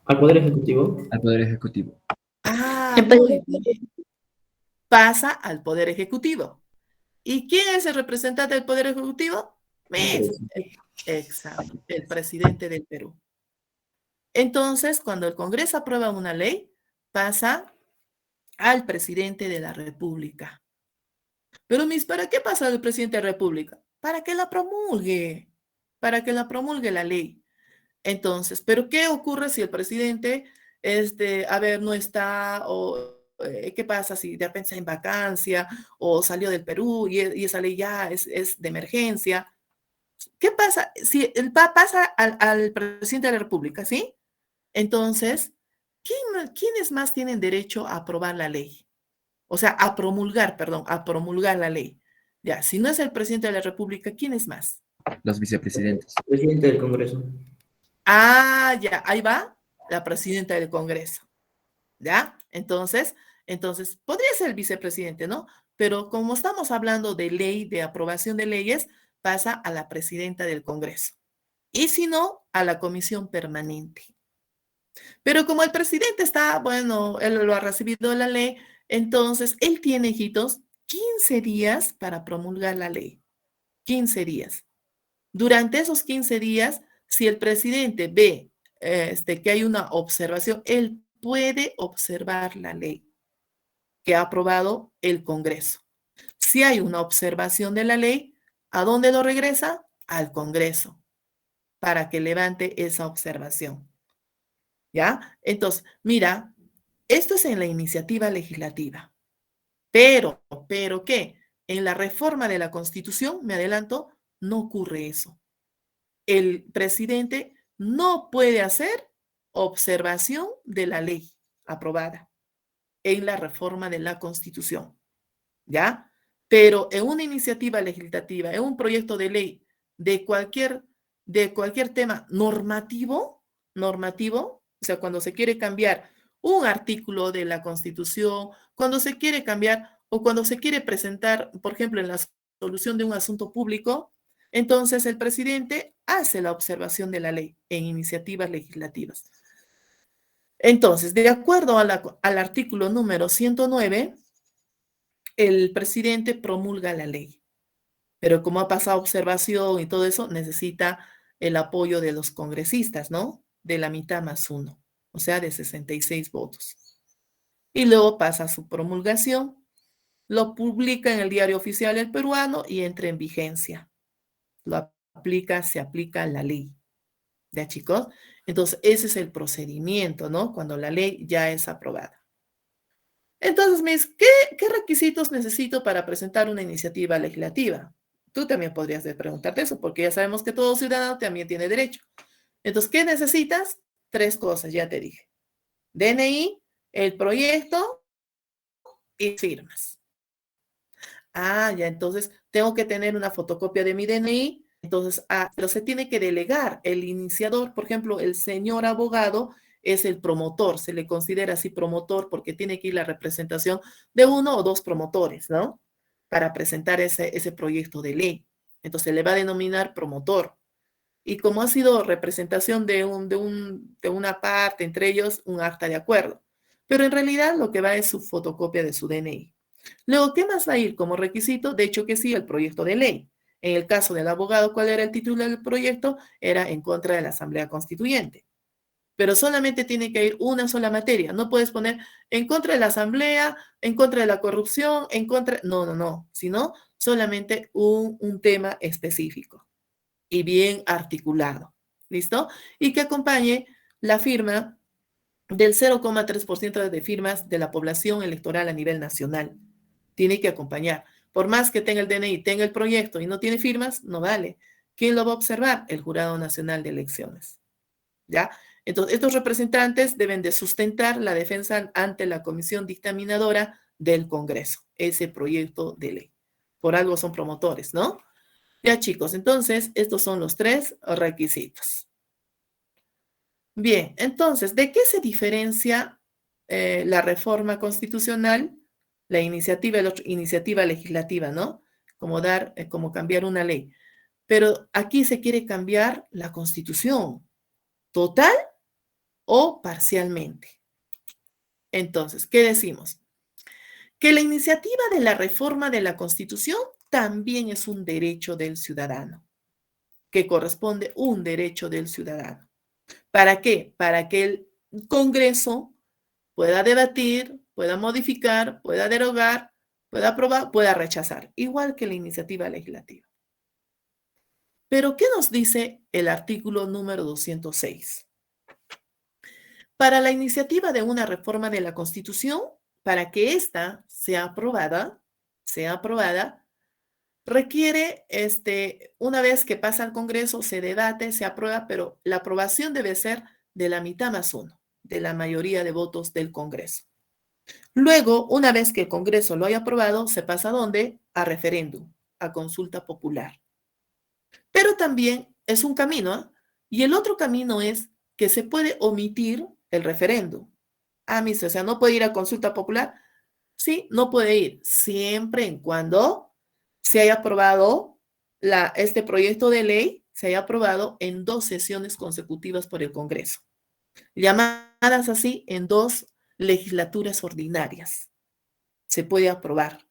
Al Poder Ejecutivo. Al Poder Ejecutivo. muy bien. Pasa al Poder Ejecutivo. ¿Y quién es el representante del Poder Ejecutivo? Exacto, el presidente del Perú. Entonces, cuando el Congreso aprueba una ley, pasa al presidente de la República. Pero, ¿para qué pasa al presidente de la República? Para que la promulgue la ley. Entonces, ¿pero qué ocurre si el presidente, no está, o qué pasa si de repente está en vacancia, o salió del Perú y esa ley ya es de emergencia? ¿Qué pasa si pasa al presidente de la República, sí? Entonces, ¿quiénes más tienen derecho a aprobar la ley? O sea, a promulgar la ley. Ya, si no es el presidente de la República, ¿quién es más? Los vicepresidentes. Presidente del Congreso. Ah, ya, ahí va la presidenta del Congreso. ¿Ya? Entonces, podría ser el vicepresidente, ¿no? Pero como estamos hablando de ley, de aprobación de leyes, pasa a la presidenta del Congreso. Y si no, a la comisión permanente. Pero como el presidente está, bueno, él lo ha recibido la ley, entonces él tiene, hijitos, 15 días para promulgar la ley. 15 días. Durante esos 15 días, si el presidente ve que hay una observación, él puede observar la ley que ha aprobado el Congreso. Si hay una observación de la ley, ¿a dónde lo regresa? Al Congreso, para que levante esa observación. ¿Ya? Entonces, mira, esto es en la iniciativa legislativa. Pero, ¿qué? En la reforma de la Constitución, me adelanto, no ocurre eso. El presidente no puede hacer observación de la ley aprobada en la reforma de la Constitución, ¿ya? Pero en una iniciativa legislativa, en un proyecto de ley de cualquier tema normativo, o sea, cuando se quiere cambiar un artículo de la Constitución, cuando se quiere cambiar o cuando se quiere presentar, por ejemplo, en la solución de un asunto público, entonces el presidente hace la observación de la ley en iniciativas legislativas. Entonces, de acuerdo al artículo número 109, el presidente promulga la ley. Pero como ha pasado observación y todo eso, necesita el apoyo de los congresistas, ¿no? De la mitad más uno, o sea, de 66 votos. Y luego pasa su promulgación, lo publica en el Diario Oficial del Peruano y entra en vigencia. Se aplica la ley. ¿Ya, chicos? Entonces, ese es el procedimiento, ¿no? Cuando la ley ya es aprobada. Entonces, ¿qué requisitos necesito para presentar una iniciativa legislativa? Tú también podrías preguntarte eso, porque ya sabemos que todo ciudadano también tiene derecho. Entonces, ¿qué necesitas? 3 cosas, ya te dije. DNI, el proyecto y firmas. Ah, ya, entonces tengo que tener una fotocopia de mi DNI. Entonces, pero se tiene que delegar el iniciador. Por ejemplo, el señor abogado es el promotor, se le considera así promotor porque tiene que ir la representación de 1 o 2 promotores, ¿no? Para presentar ese proyecto de ley. Entonces, se le va a denominar promotor. Y como ha sido representación de una parte, entre ellos, un acta de acuerdo. Pero en realidad lo que va es su fotocopia de su DNI. Luego, ¿qué más va a ir como requisito? De hecho que sí, el proyecto de ley. En el caso del abogado, ¿cuál era el título del proyecto? Era en contra de la Asamblea Constituyente. Pero solamente tiene que ir una sola materia. No puedes poner en contra de la Asamblea, en contra de la corrupción, en contra... No. Sino solamente un tema específico y bien articulado. ¿Listo? Y que acompañe la firma del 0,3% de firmas de la población electoral a nivel nacional. Tiene que acompañar. Por más que tenga el DNI, tenga el proyecto y no tiene firmas, no vale. ¿Quién lo va a observar? El Jurado Nacional de Elecciones. ¿Ya? Entonces, estos representantes deben de sustentar la defensa ante la comisión dictaminadora del Congreso, ese proyecto de ley. Por algo son promotores, ¿no? Ya, chicos, entonces, estos son los 3 requisitos. Bien, entonces, ¿de qué se diferencia la reforma constitucional, la iniciativa legislativa, ¿no? Como cambiar una ley. Pero aquí se quiere cambiar la Constitución, total o parcialmente. Entonces, ¿qué decimos? Que la iniciativa de la reforma de la Constitución también es un derecho del ciudadano, que corresponde un derecho del ciudadano. ¿Para qué? Para que el Congreso pueda debatir, pueda modificar, pueda derogar, pueda aprobar, pueda rechazar, igual que la iniciativa legislativa. Pero, ¿qué nos dice el artículo número 206? Para la iniciativa de una reforma de la Constitución, para que ésta sea aprobada, requiere, una vez que pasa al Congreso, se debate, se aprueba, pero la aprobación debe ser de la mitad más uno, de la mayoría de votos del Congreso. Luego, una vez que el Congreso lo haya aprobado, se pasa ¿a dónde? A referéndum, a consulta popular. Pero también es un camino, ¿eh? Y el otro camino es que se puede omitir el referéndum. O sea, no puede ir a consulta popular. Sí, no puede ir, siempre en cuando se haya aprobado este proyecto de ley, se haya aprobado en 2 sesiones consecutivas por el Congreso, llamadas así en 2 legislaturas ordinarias. Se puede aprobar,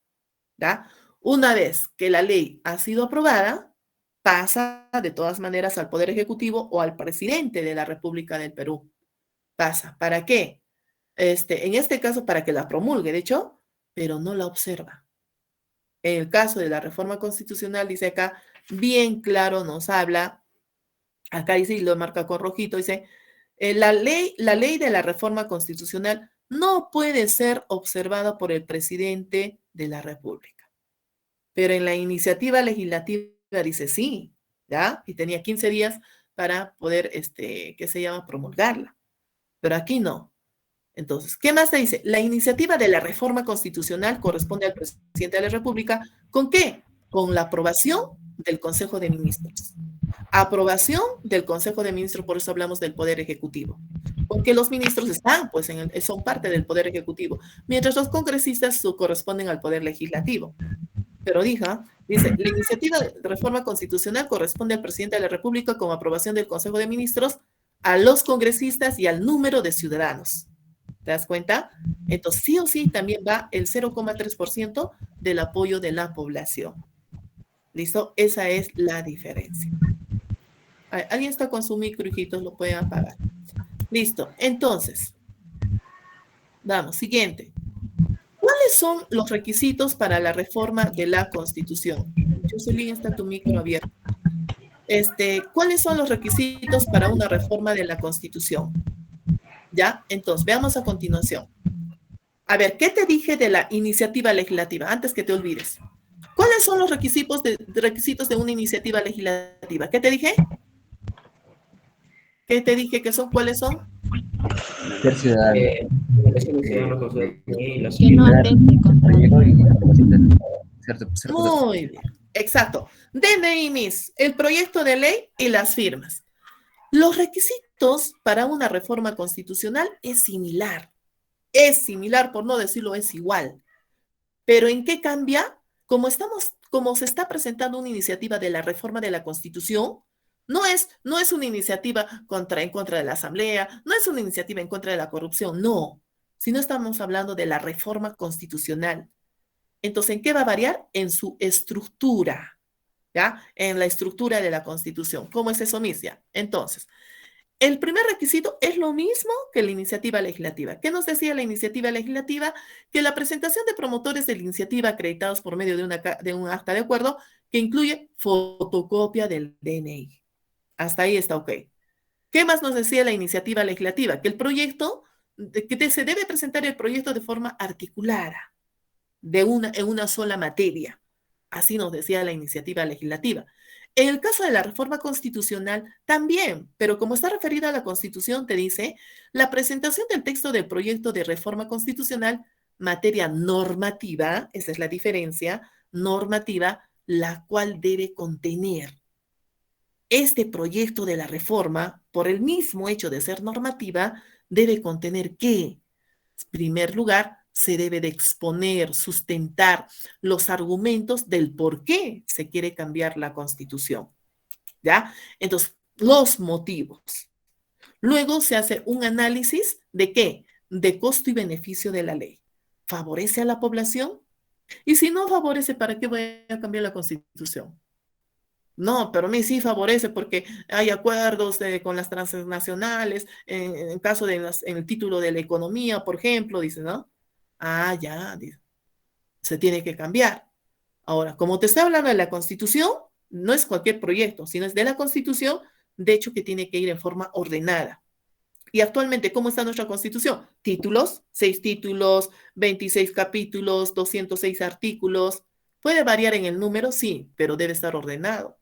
¿ya? Una vez que la ley ha sido aprobada, pasa de todas maneras al Poder Ejecutivo o al presidente de la República del Perú. Pasa. ¿Para qué? En este caso, para que la promulgue, de hecho, pero no la observa. En el caso de la reforma constitucional, dice acá, bien claro nos habla, acá dice, y lo marca con rojito, dice, la ley de la reforma constitucional no puede ser observada por el presidente de la República. Pero en la iniciativa legislativa dice sí, ¿ya? Y tenía 15 días para poder, ¿qué se llama? Promulgarla. Pero aquí no. Entonces, ¿qué más te dice? La iniciativa de la reforma constitucional corresponde al presidente de la República. ¿Con qué? Con la aprobación del Consejo de Ministros. Aprobación del Consejo de Ministros, por eso hablamos del Poder Ejecutivo. Porque los ministros están, pues, son parte del Poder Ejecutivo, mientras los congresistas corresponden al Poder Legislativo. Pero dice, la iniciativa de reforma constitucional corresponde al presidente de la República con aprobación del Consejo de Ministros, a los congresistas y al número de ciudadanos. ¿Te das cuenta? Entonces, sí o sí, también va el 0,3% del apoyo de la población. ¿Listo? Esa es la diferencia. Alguien está con su micro, hijitos, lo pueden apagar. Listo. Entonces, vamos, siguiente. ¿Cuáles son los requisitos para la reforma de la Constitución? Jocelyn, está tu micro abierto. ¿Cuáles son los requisitos para una reforma de la Constitución? ¿Ya? Entonces, veamos a continuación. A ver, ¿qué te dije de la iniciativa legislativa? Antes que te olvides. ¿Cuáles son los requisitos de una iniciativa legislativa? ¿Qué te dije? ¿Qué te dije que son? ¿Cuáles son? Ser ciudadano. Que no atente contra Muy bien, exacto. DNI, Miss, el proyecto de ley y las firmas. Los requisitos para una reforma constitucional es similar, por no decirlo, es igual. Pero ¿en qué cambia? Como se está presentando una iniciativa de la reforma de la Constitución, no es una iniciativa en contra de la Asamblea, no es una iniciativa en contra de la corrupción, no, sino estamos hablando de la reforma constitucional. Entonces, ¿en qué va a variar? En su estructura, ¿ya? En la estructura de la Constitución. ¿Cómo es eso, Misia? Entonces, el primer requisito es lo mismo que la iniciativa legislativa. ¿Qué nos decía la iniciativa legislativa? Que la presentación de promotores de la iniciativa acreditados por medio de un acta de acuerdo que incluye fotocopia del DNI. Hasta ahí está ok. ¿Qué más nos decía la iniciativa legislativa? Que se debe presentar el proyecto de forma articulada, en una sola materia. Así nos decía la iniciativa legislativa. En el caso de la reforma constitucional, también, pero como está referida a la Constitución, te dice, la presentación del texto del proyecto de reforma constitucional, materia normativa, esa es la diferencia, normativa, la cual debe contener. Este proyecto de la reforma, por el mismo hecho de ser normativa, debe contener ¿qué? En primer lugar, se debe de exponer, sustentar los argumentos del por qué se quiere cambiar la Constitución, ¿ya? Entonces, los motivos. Luego se hace un análisis de ¿qué? de costo y beneficio de la ley. ¿Favorece a la población? Y si no favorece, ¿para qué voy a cambiar la Constitución? No, pero a mí sí favorece porque hay acuerdos con las transnacionales, en caso de en el título de la economía, por ejemplo, dice, ¿no? Ah, ya, dice, se tiene que cambiar. Ahora, como te estoy hablando de la Constitución, no es cualquier proyecto, sino es de la Constitución, de hecho que tiene que ir en forma ordenada. Y actualmente, ¿cómo está nuestra Constitución? Títulos, 6 títulos, 26 capítulos, 206 artículos. Puede variar en el número, sí, pero debe estar ordenado.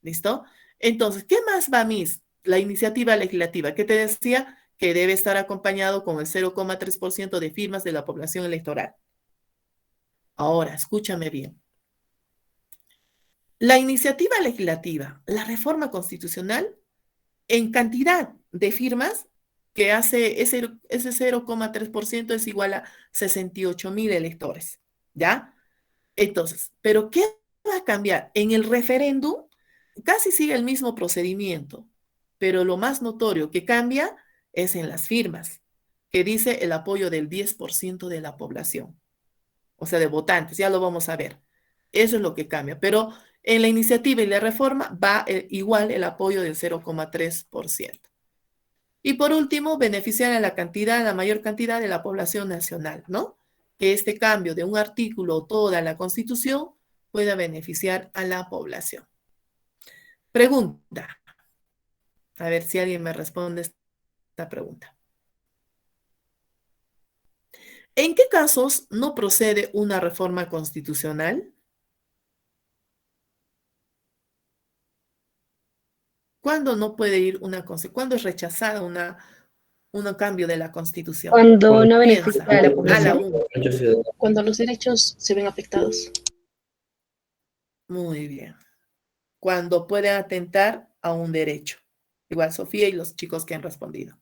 ¿Listo? Entonces, ¿qué más va, Miss? La iniciativa legislativa, que te decía que debe estar acompañado con el 0,3% de firmas de la población electoral. Ahora, escúchame bien. La iniciativa legislativa, la reforma constitucional, en cantidad de firmas que hace ese 0,3% es igual a 68,000 electores, ¿ya? Entonces, ¿pero qué va a cambiar? En el referéndum casi sigue el mismo procedimiento, pero lo más notorio que cambia es en las firmas, que dice el apoyo del 10% de la población, o sea, de votantes, ya lo vamos a ver. Eso es lo que cambia, pero en la iniciativa y la reforma va igual el apoyo del 0,3%. Y por último, beneficiar a la mayor cantidad de la población nacional, ¿no? Que este cambio de un artículo o toda la Constitución pueda beneficiar a la población. Pregunta. A ver si alguien me responde esta pregunta. ¿En qué casos no procede una reforma constitucional? ¿Cuándo no puede ir cuándo es rechazada un cambio de la Constitución? Cuando no beneficia Piensa, a la a la población. una. Derechos ciudadanos. Cuando los derechos se ven afectados. Muy bien. Cuando pueden atentar a un derecho. Igual Sofía y los chicos que han respondido.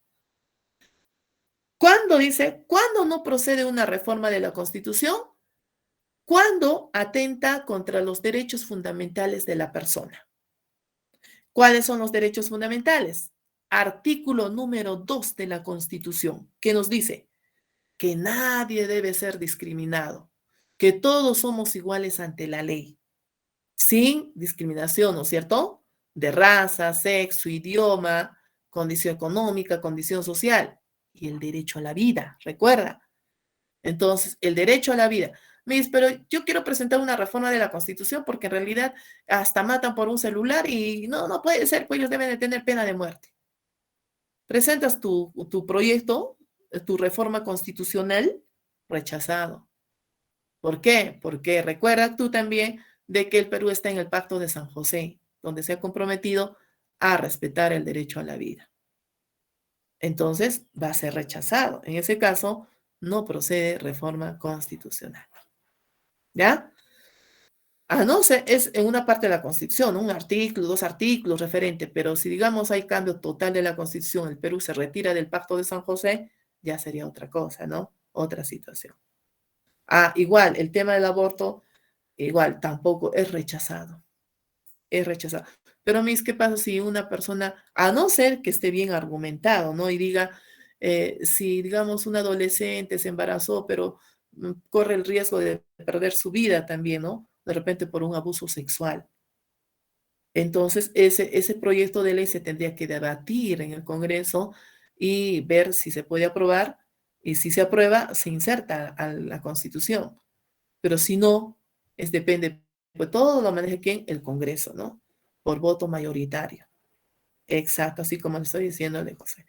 ¿Cuándo no procede una reforma de la Constitución? Cuando atenta contra los derechos fundamentales de la persona. ¿Cuáles son los derechos fundamentales? Artículo número 2 de la Constitución, que nos dice que nadie debe ser discriminado, que todos somos iguales ante la ley, sin discriminación, ¿no es cierto? De raza, sexo, idioma, condición económica, condición social y el derecho a la vida, recuerda. Entonces, el derecho a la vida. Miss, pero yo quiero presentar una reforma de la Constitución porque en realidad hasta matan por un celular y no puede ser, pues ellos deben de tener pena de muerte. Presentas tu proyecto, tu reforma constitucional, rechazado. ¿Por qué? Porque recuerda tú también de que el Perú está en el Pacto de San José, donde se ha comprometido a respetar el derecho a la vida. Entonces, va a ser rechazado. En ese caso, no procede reforma constitucional. ¿Ya? No sé, es en una parte de la Constitución, un artículo, 2 artículos referente, pero si digamos hay cambio total de la Constitución, el Perú se retira del Pacto de San José, ya sería otra cosa, ¿no? Otra situación. Igual, el tema del aborto, igual, tampoco es rechazado. Es rechazado. Pero, Miss, ¿qué pasa si una persona, a no ser que esté bien argumentado, ¿no? Y diga, si, digamos, un adolescente se embarazó, pero corre el riesgo de perder su vida también, ¿no? De repente por un abuso sexual. Entonces, ese proyecto de ley se tendría que debatir en el Congreso y ver si se puede aprobar, y si se aprueba, se inserta a la Constitución. Pero si no, depende, pues todo lo maneja ¿quién? El Congreso, ¿no? Por voto mayoritario. Exacto, así como le estoy diciéndole, José.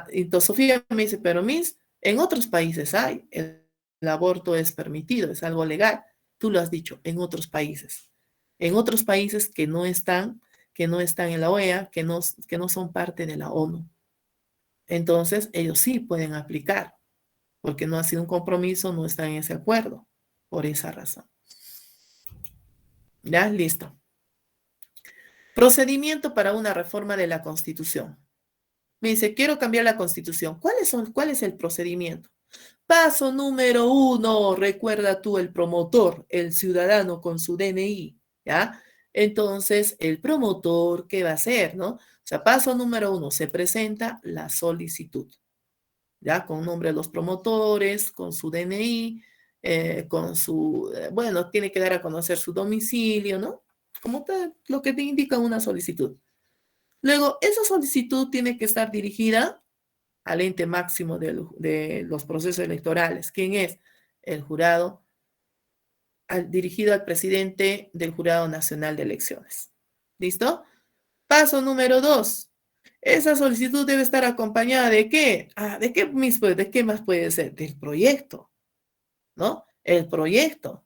Entonces Sofía me dice, pero Miss, en otros países el aborto es permitido, es algo legal. Tú lo has dicho, en otros países. En otros países que no están en la OEA, que no son parte de la ONU. Entonces, ellos sí pueden aplicar, porque no ha sido un compromiso, no están en ese acuerdo, por esa razón. ¿Ya? Listo. Procedimiento para una reforma de la Constitución. Me dice, quiero cambiar la Constitución. ¿Cuál es el procedimiento? Paso número 1, recuerda tú el promotor, el ciudadano con su DNI, ¿ya? Entonces, el promotor, ¿qué va a hacer, no? O sea, paso número 1, se presenta la solicitud, ya con nombre de los promotores, con su DNI, con su, bueno, tiene que dar a conocer su domicilio, ¿no? Como tal, lo que te indica una solicitud. Luego, esa solicitud tiene que estar dirigida al ente máximo de los procesos electorales. ¿Quién es? El jurado, dirigido al presidente del Jurado Nacional de Elecciones. ¿Listo? Paso número 2. Esa solicitud debe estar acompañada ¿de qué? ¿De qué más puede ser? Del proyecto, ¿no? El proyecto.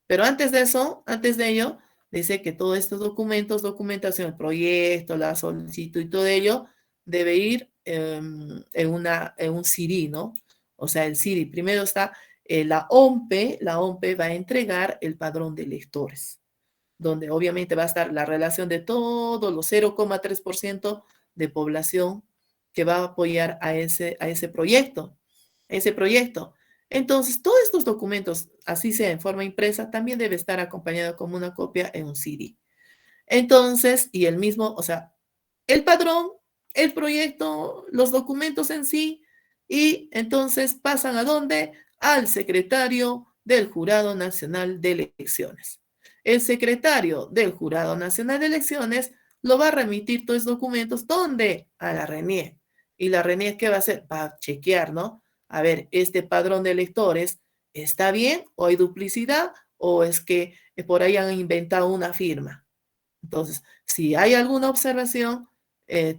Pero antes de eso, antes de ello, dice que todos estos documentos, documentación, el proyecto, la solicitud y todo ello, debe ir en un CD, ¿no? O sea, el CD. Primero está la OMPE va a entregar el padrón de electores, donde obviamente va a estar la relación de todos los 0,3% de población que va a apoyar a ese proyecto, Entonces, todos estos documentos, así sea en forma impresa, también debe estar acompañado como una copia en un CD. Entonces, y el mismo, o sea, el padrón, el proyecto, los documentos en sí, y entonces pasan ¿a dónde? Al secretario del Jurado Nacional de Elecciones. El secretario del Jurado Nacional de Elecciones lo va a remitir todos los documentos, ¿dónde? A la RENIEC. Y la RENIEC, ¿qué va a hacer? Va a chequear, ¿no? A ver, este padrón de electores, ¿está bien? ¿O hay duplicidad? ¿O es que por ahí han inventado una firma? Entonces, si hay alguna observación,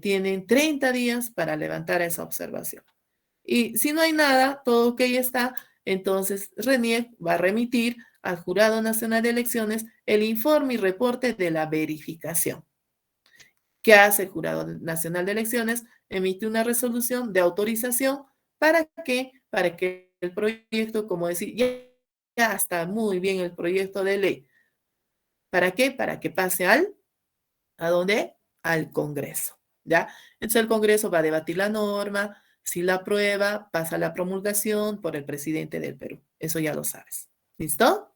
tienen 30 días para levantar esa observación. Y si no hay nada, todo ok está, entonces RENIEC va a remitir al Jurado Nacional de Elecciones el informe y reporte de la verificación. ¿Qué hace el Jurado Nacional de Elecciones? Emite una resolución de autorización. ¿Para qué? Para que el proyecto, como decir, ya está muy bien el proyecto de ley. ¿Para qué? Para que pase ¿a dónde? Al Congreso, ¿ya? Entonces el Congreso va a debatir la norma, si la aprueba, pasa la promulgación por el presidente del Perú. Eso ya lo sabes. ¿Listo?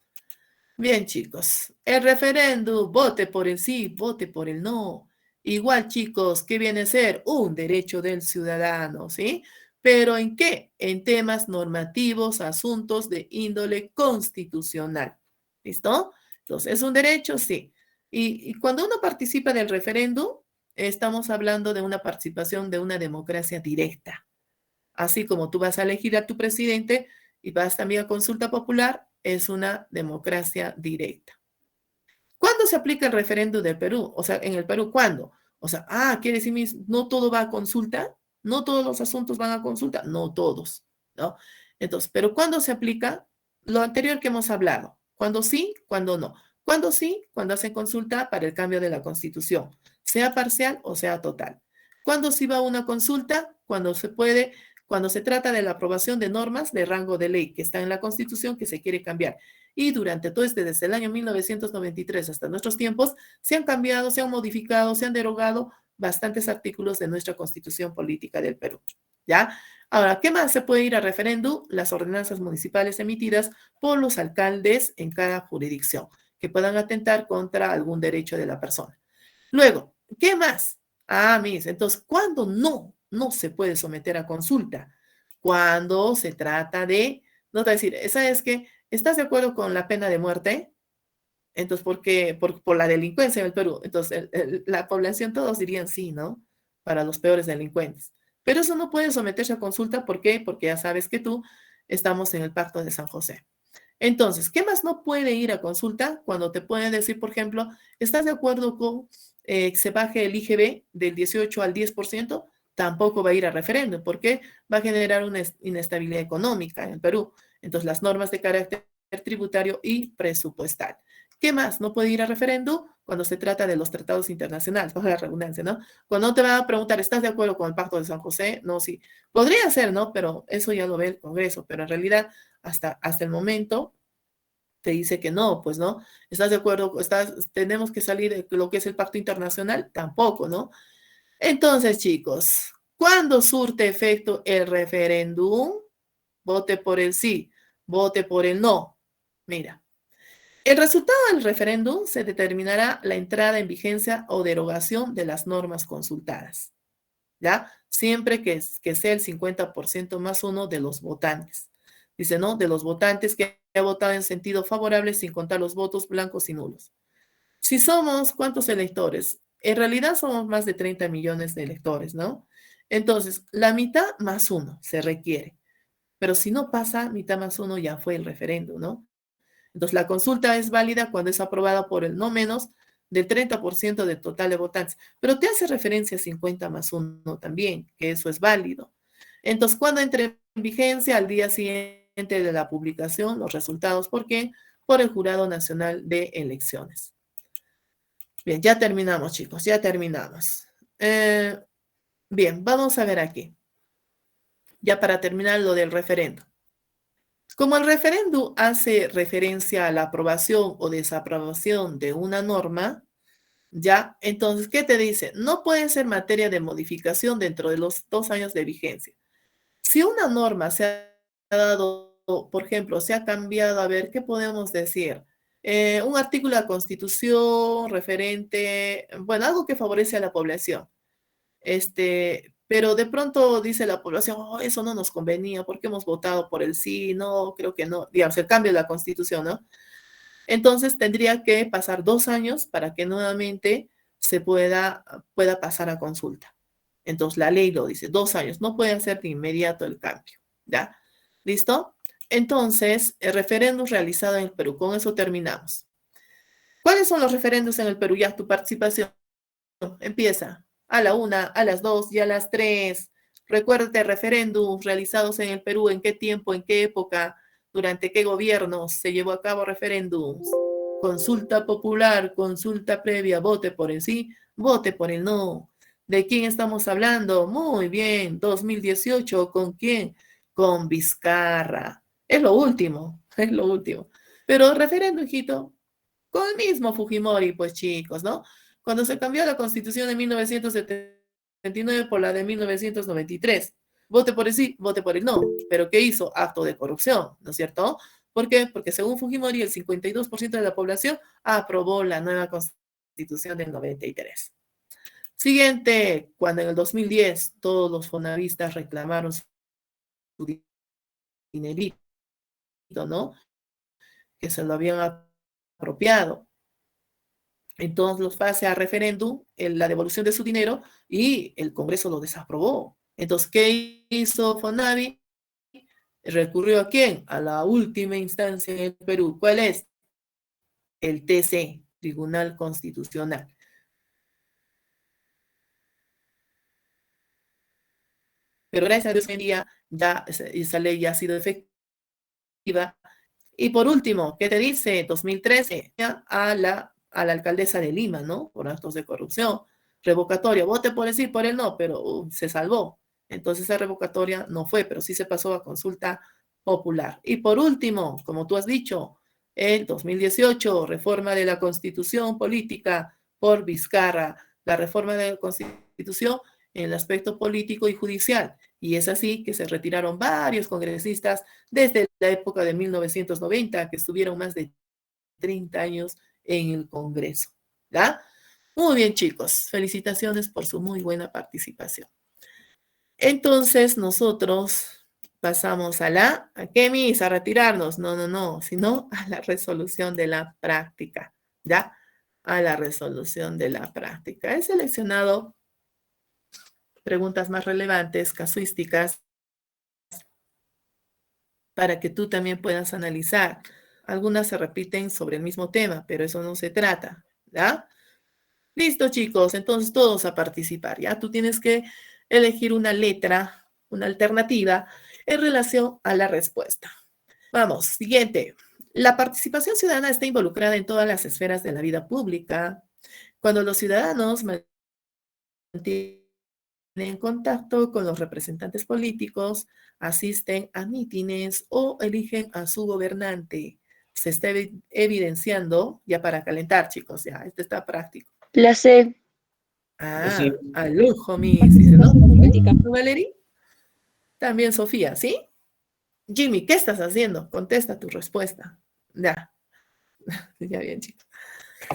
Bien, chicos. El referéndum, vote por el sí, vote por el no. Igual, chicos, ¿qué viene a ser? Un derecho del ciudadano, ¿sí? ¿Pero en qué? En temas normativos, asuntos de índole constitucional. ¿Listo? Entonces, ¿es un derecho? Sí. Y cuando uno participa del referéndum, estamos hablando de una participación de una democracia directa. Así como tú vas a elegir a tu presidente y vas también a consulta popular, es una democracia directa. ¿Cuándo se aplica el referéndum del Perú? O sea, en el Perú, ¿cuándo? O sea, quiere decir, no todo va a consulta, no todos los asuntos van a consulta, no todos, ¿no? Entonces, pero ¿cuándo se aplica? Lo anterior que hemos hablado. ¿Cuándo sí? ¿Cuándo no? ¿Cuándo sí? Cuando hacen consulta para el cambio de la Constitución, sea parcial o sea total. ¿Cuándo sí va una consulta? Cuando se puede, cuando se trata de la aprobación de normas de rango de ley que está en la Constitución que se quiere cambiar. Y durante todo desde el año 1993 hasta nuestros tiempos, se han cambiado, se han modificado, se han derogado bastantes artículos de nuestra Constitución Política del Perú. ¿Ya? Ahora, ¿qué más se puede ir a referéndum? Las ordenanzas municipales emitidas por los alcaldes en cada jurisdicción, que puedan atentar contra algún derecho de la persona. Luego, ¿qué más? Entonces, ¿cuándo no se puede someter a consulta? Cuando se trata de, no te voy a decir, esa es que, ¿estás de acuerdo con la pena de muerte? Entonces, ¿por qué? Por la delincuencia en el Perú. Entonces, la población, todos dirían sí, ¿no? Para los peores delincuentes. Pero eso no puede someterse a consulta. ¿Por qué? Porque ya sabes que tú estamos en el Pacto de San José. Entonces, ¿qué más no puede ir a consulta? Cuando te pueden decir, por ejemplo, ¿estás de acuerdo con que se baje el IGB del 18 al 10%? Tampoco va a ir a referéndum, porque va a generar una inestabilidad económica en el Perú. Entonces, las normas de carácter tributario y presupuestal. ¿Qué más? No puede ir a referéndum cuando se trata de los tratados internacionales, bajo la redundancia, ¿no? Cuando no te van a preguntar, ¿estás de acuerdo con el Pacto de San José? No, sí. Podría ser, ¿no? Pero eso ya lo ve el Congreso, pero en realidad hasta el momento te dice que no, pues, ¿no? ¿Estás de acuerdo? Tenemos que salir de lo que es el Pacto Internacional, tampoco, ¿no? Entonces, chicos, ¿cuándo surte efecto el referéndum? Vote por el sí, vote por el no. Mira, el resultado del referéndum se determinará la entrada en vigencia o derogación de las normas consultadas. ¿ya? Siempre que sea el 50% más uno de los votantes. Dice, ¿no? De los votantes que ha votado en sentido favorable sin contar los votos blancos y nulos. Si somos, ¿cuántos electores? En realidad somos más de 30 millones de electores, ¿no? Entonces, la mitad más uno se requiere. Pero si no pasa, mitad más uno ya fue el referéndum, ¿no? Entonces, la consulta es válida cuando es aprobada por el no menos del 30% del total de votantes. Pero te hace referencia a 50 más uno también, que eso es válido. Entonces, cuando entre en vigencia al día siguiente de la publicación, los resultados, ¿por qué? Por el Jurado Nacional de Elecciones. Bien, ya terminamos, chicos, ya terminamos. Bien, vamos a ver aquí. Ya para terminar lo del referendo. Como el referéndum hace referencia a la aprobación o desaprobación de una norma, ya, entonces, ¿qué te dice? No puede ser materia de modificación dentro de los 2 años de vigencia. Si una norma se ha dado, por ejemplo, se ha cambiado, a ver, ¿qué podemos decir? Un artículo de la Constitución referente, bueno, algo que favorece a la población. Pero de pronto dice la población, oh, eso no nos convenía, porque hemos votado por el sí, no, creo que no, digamos, el cambio de la Constitución, ¿no? Entonces tendría que pasar 2 años para que nuevamente se pueda pasar a consulta. Entonces la ley lo dice, 2 años, no puede hacer de inmediato el cambio, ¿ya? ¿Listo? Entonces, el referéndum realizado en el Perú, con eso terminamos. ¿Cuáles son los referéndums en el Perú? Ya tu participación empieza a la 1, a las 2 y a las 3. Recuérdate referéndums realizados en el Perú, en qué tiempo, en qué época, durante qué gobierno se llevó a cabo referéndums. Consulta popular, consulta previa, vote por el sí, vote por el no. ¿De quién estamos hablando? Muy bien, 2018, ¿con quién? Con Vizcarra. Es lo último, es lo último. Pero referéndum, hijito, con el mismo Fujimori, pues chicos, ¿no? Cuando se cambió la Constitución de 1979 por la de 1993. Vote por el sí, vote por el no. ¿Pero qué hizo? Acto de corrupción, ¿no es cierto? ¿Por qué? Porque según Fujimori, el 52% de la población aprobó la nueva Constitución del 93. Siguiente, cuando en el 2010 todos los fonavistas reclamaron su dinerito, ¿no? Que se lo habían apropiado. Entonces los pase a referéndum, la devolución de su dinero, y el Congreso lo desaprobó. Entonces, ¿qué hizo Fonavi? ¿Recurrió a quién? A la última instancia en el Perú. ¿Cuál es? El TC, Tribunal Constitucional. Pero gracias a Dios hoy en día ya esa ley ya ha sido efectiva. Y por último, ¿qué te dice? 2013, a la alcaldesa de Lima, ¿no? Por actos de corrupción. Revocatoria, vote por el sí, por el no, pero se salvó. Entonces esa revocatoria no fue, pero sí se pasó a consulta popular. Y por último, como tú has dicho, el 2018, reforma de la Constitución política por Vizcarra, la reforma de la Constitución en el aspecto político y judicial. Y es así que se retiraron varios congresistas desde la época de 1990, que estuvieron más de 30 años en el Congreso. ¿Ya? Muy bien, chicos. Felicitaciones por su muy buena participación. Entonces, nosotros pasamos ¿a qué, mis? A retirarnos. No, sino a la resolución de la práctica. ¿Ya? A la resolución de la práctica. He seleccionado preguntas más relevantes, casuísticas, para que tú también puedas analizar. Algunas se repiten sobre el mismo tema, pero eso no se trata, ¿ya? Listo, chicos, entonces todos a participar, ¿ya? Tú tienes que elegir una letra, una alternativa en relación a la respuesta. Vamos, siguiente. La participación ciudadana está involucrada en todas las esferas de la vida pública. Cuando los ciudadanos mantienen en contacto con los representantes políticos, asisten a mítines o eligen a su gobernante. Se está evidenciando, ya para calentar, chicos, ya, esto está práctico. La C. Ah, al lujo, mis, dice, ¿no? ¿Tú, Valerie? También Sofía, ¿sí? Jimmy, ¿qué estás haciendo? Contesta tu respuesta. Ya, ya bien, chicos.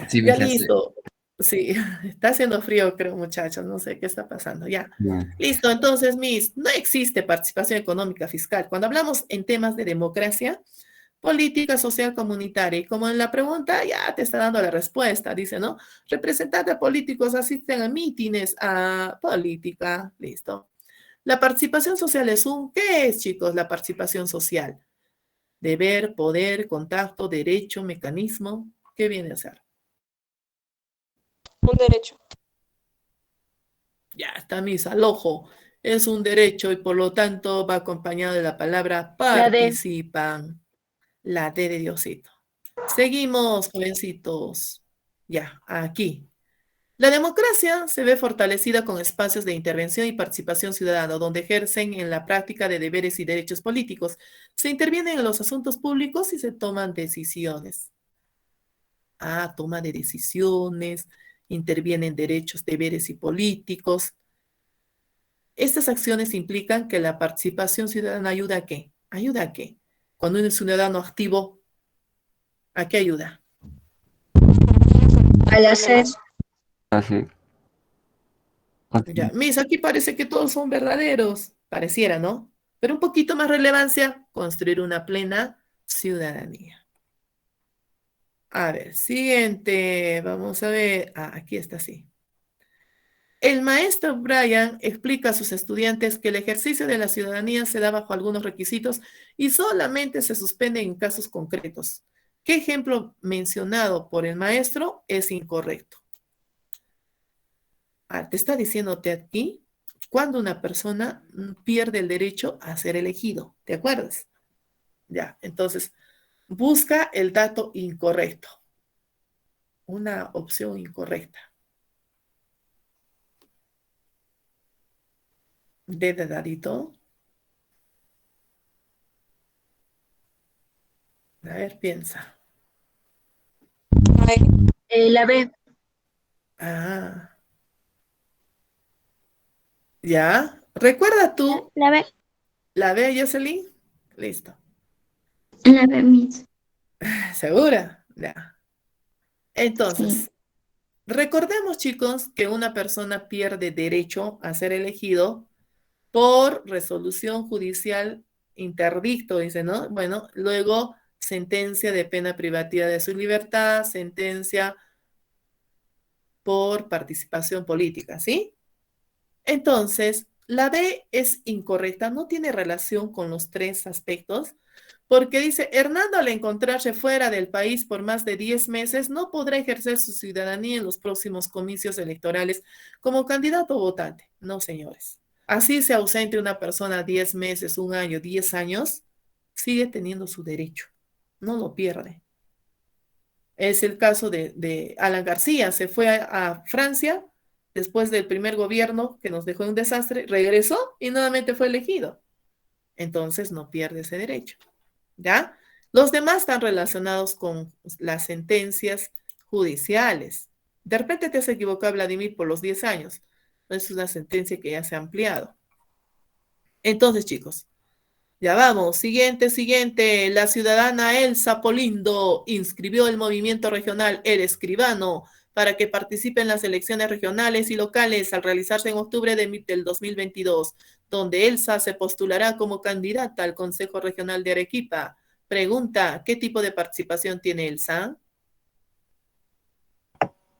Sí, Ya mi clase. listo. Sí, está haciendo frío, creo, muchachos. No sé qué está pasando. Ya. Bien. Listo. Entonces, Miss, no existe participación económica fiscal. Cuando hablamos en temas de democracia, política social comunitaria, y como en la pregunta ya te está dando la respuesta, dice, ¿no? Representantes políticos asisten a mítines, a política. Listo. La participación social es ¿qué es, chicos, la participación social? Deber, poder, contacto, derecho, mecanismo. ¿Qué viene a ser? Un derecho. Ya está, misa, al ojo. Es un derecho y por lo tanto va acompañado de la palabra La D. participan. La D de Diosito. Seguimos, jovencitos. Ya, aquí. La democracia se ve fortalecida con espacios de intervención y participación ciudadana, donde ejercen en la práctica de deberes y derechos políticos. Se intervienen en los asuntos públicos y se toman decisiones. Toma de decisiones, intervienen derechos, deberes y políticos. Estas acciones implican que la participación ciudadana ayuda a qué? ¿Ayuda a qué? Cuando uno es ciudadano activo, ¿a qué ayuda? A la C. Así. Ya, mis, aquí parece que todos son verdaderos, pareciera, ¿no? Pero un poquito más relevancia, construir una plena ciudadanía. A ver, siguiente, vamos a ver. Aquí está, sí. El maestro Brian explica a sus estudiantes que el ejercicio de la ciudadanía se da bajo algunos requisitos y solamente se suspende en casos concretos. ¿Qué ejemplo mencionado por el maestro es incorrecto? Te está diciéndote aquí cuando una persona pierde el derecho a ser elegido. ¿Te acuerdas? Ya, entonces busca el dato incorrecto. Una opción incorrecta. De dadito. A ver, piensa. La B. Ah, ya. ¿Recuerda tú La B, la B, Jocelyn? Listo. la B, Miss. ¿Segura? Ya. Sí. Entonces, recordemos, chicos, que una persona pierde derecho a ser elegido por resolución judicial interdicto, dice, ¿no? Bueno, luego sentencia de pena privativa de su libertad, sentencia por participación política, ¿sí? Entonces, la B es incorrecta, no tiene relación con los tres aspectos, porque dice, Hernando al encontrarse fuera del país por más de 10 meses no podrá ejercer su ciudadanía en los próximos comicios electorales como candidato o votante. No, señores. Así se ausente una persona 10 meses, un año, 10 años, sigue teniendo su derecho, no lo pierde. Es el caso de Alan García, se fue a Francia después del primer gobierno que nos dejó un desastre, regresó y nuevamente fue elegido. Entonces no pierde ese derecho, ¿ya? Los demás están relacionados con las sentencias judiciales. De repente te has equivocado, Vladimir, por los 10 años. Es una sentencia que ya se ha ampliado. Entonces, chicos, ya vamos. Siguiente. La ciudadana Elsa Polindo inscribió el movimiento regional El Escribano para que participe en las elecciones regionales y locales al realizarse en octubre del 2022, donde Elsa se postulará como candidata al Consejo Regional de Arequipa. Pregunta, ¿qué tipo de participación tiene Elsa?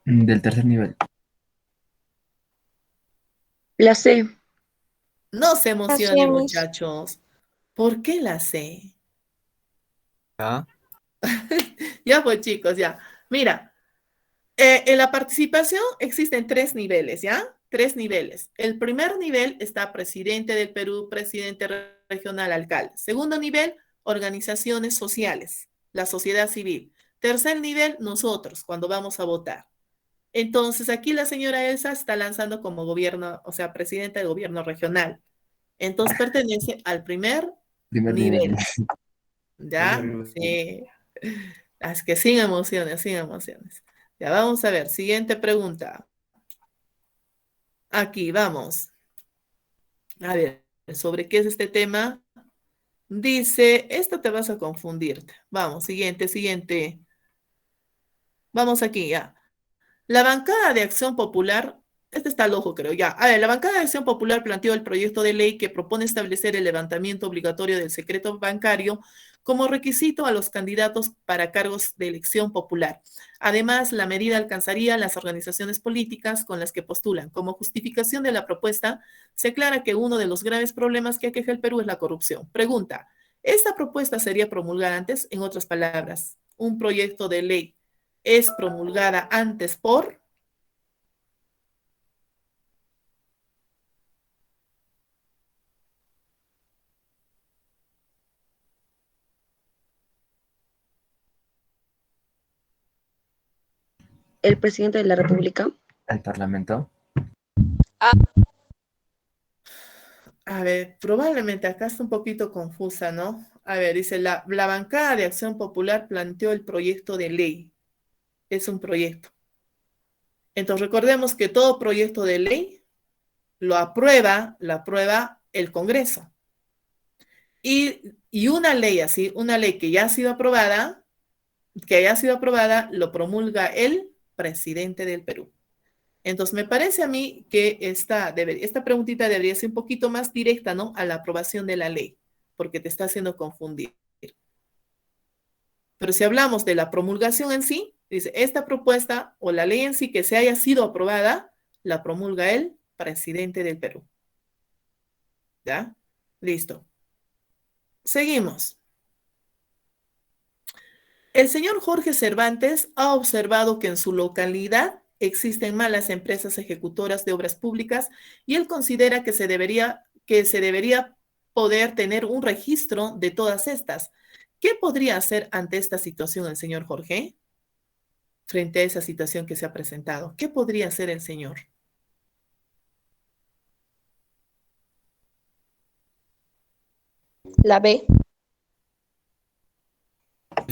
Del tercer nivel. La C. No se Así emocionen, es. muchachos. ¿Por qué la sé? ¿Ya? Ya pues, chicos, ya. Mira, en la participación existen 3 niveles, ¿ya? 3 niveles. El primer nivel está presidente del Perú, presidente regional, alcalde. Segundo nivel, organizaciones sociales, la sociedad civil. Tercer nivel, nosotros, cuando vamos a votar. Entonces, aquí la señora Elsa está lanzando como gobierno, o sea, presidenta del gobierno regional. Entonces, pertenece al primer Primer nivel. nivel, ¿ya? Sí. Es que sin emociones, sin emociones. Ya vamos a ver, siguiente pregunta. Aquí, vamos. A ver, ¿sobre qué es este tema? Dice, esto te vas a confundirte. Vamos, siguiente. Vamos aquí ya. La bancada de Acción Popular, este está al ojo, creo, ya. A ver, la bancada de Acción Popular planteó el proyecto de ley que propone establecer el levantamiento obligatorio del secreto bancario como requisito a los candidatos para cargos de elección popular. Además, la medida alcanzaría a las organizaciones políticas con las que postulan. Como justificación de la propuesta, se aclara que uno de los graves problemas que aqueja el Perú es la corrupción. Pregunta, ¿esta propuesta sería promulgada antes? En otras palabras, un proyecto de ley es promulgada antes por... El presidente de la República. El Parlamento. A ver, probablemente acá está un poquito confusa, ¿no? A ver, dice, la bancada de Acción Popular planteó el proyecto de ley. Es un proyecto. Entonces, recordemos que todo proyecto de ley lo aprueba el Congreso. Y una ley así, una ley que ya ha sido aprobada, lo promulga el presidente del Perú. Entonces, me parece a mí que esta preguntita debería ser un poquito más directa, ¿no? A la aprobación de la ley, porque te está haciendo confundir. Pero si hablamos de la promulgación en sí, dice, esta propuesta o la ley en sí que se haya sido aprobada, la promulga el presidente del Perú. ¿Ya? Listo. Seguimos. El señor Jorge Cervantes ha observado que en su localidad existen malas empresas ejecutoras de obras públicas y él considera que se debería poder tener un registro de todas estas. ¿Qué podría hacer ante esta situación el señor Jorge? Frente a esa situación que se ha presentado. ¿Qué podría hacer el señor? La B.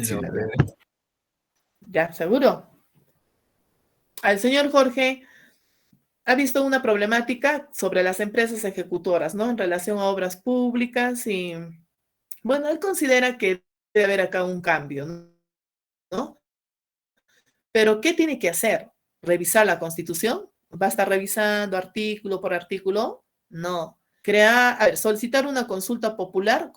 Sí, la B. ¿Ya? ¿Seguro? Al señor Jorge ha visto una problemática sobre las empresas ejecutoras, ¿no? En relación a obras públicas y, bueno, él considera que debe haber acá un cambio, ¿no? Pero, ¿qué tiene que hacer? ¿Revisar la Constitución? ¿Va a estar revisando artículo por artículo? No. A ver, solicitar una consulta popular,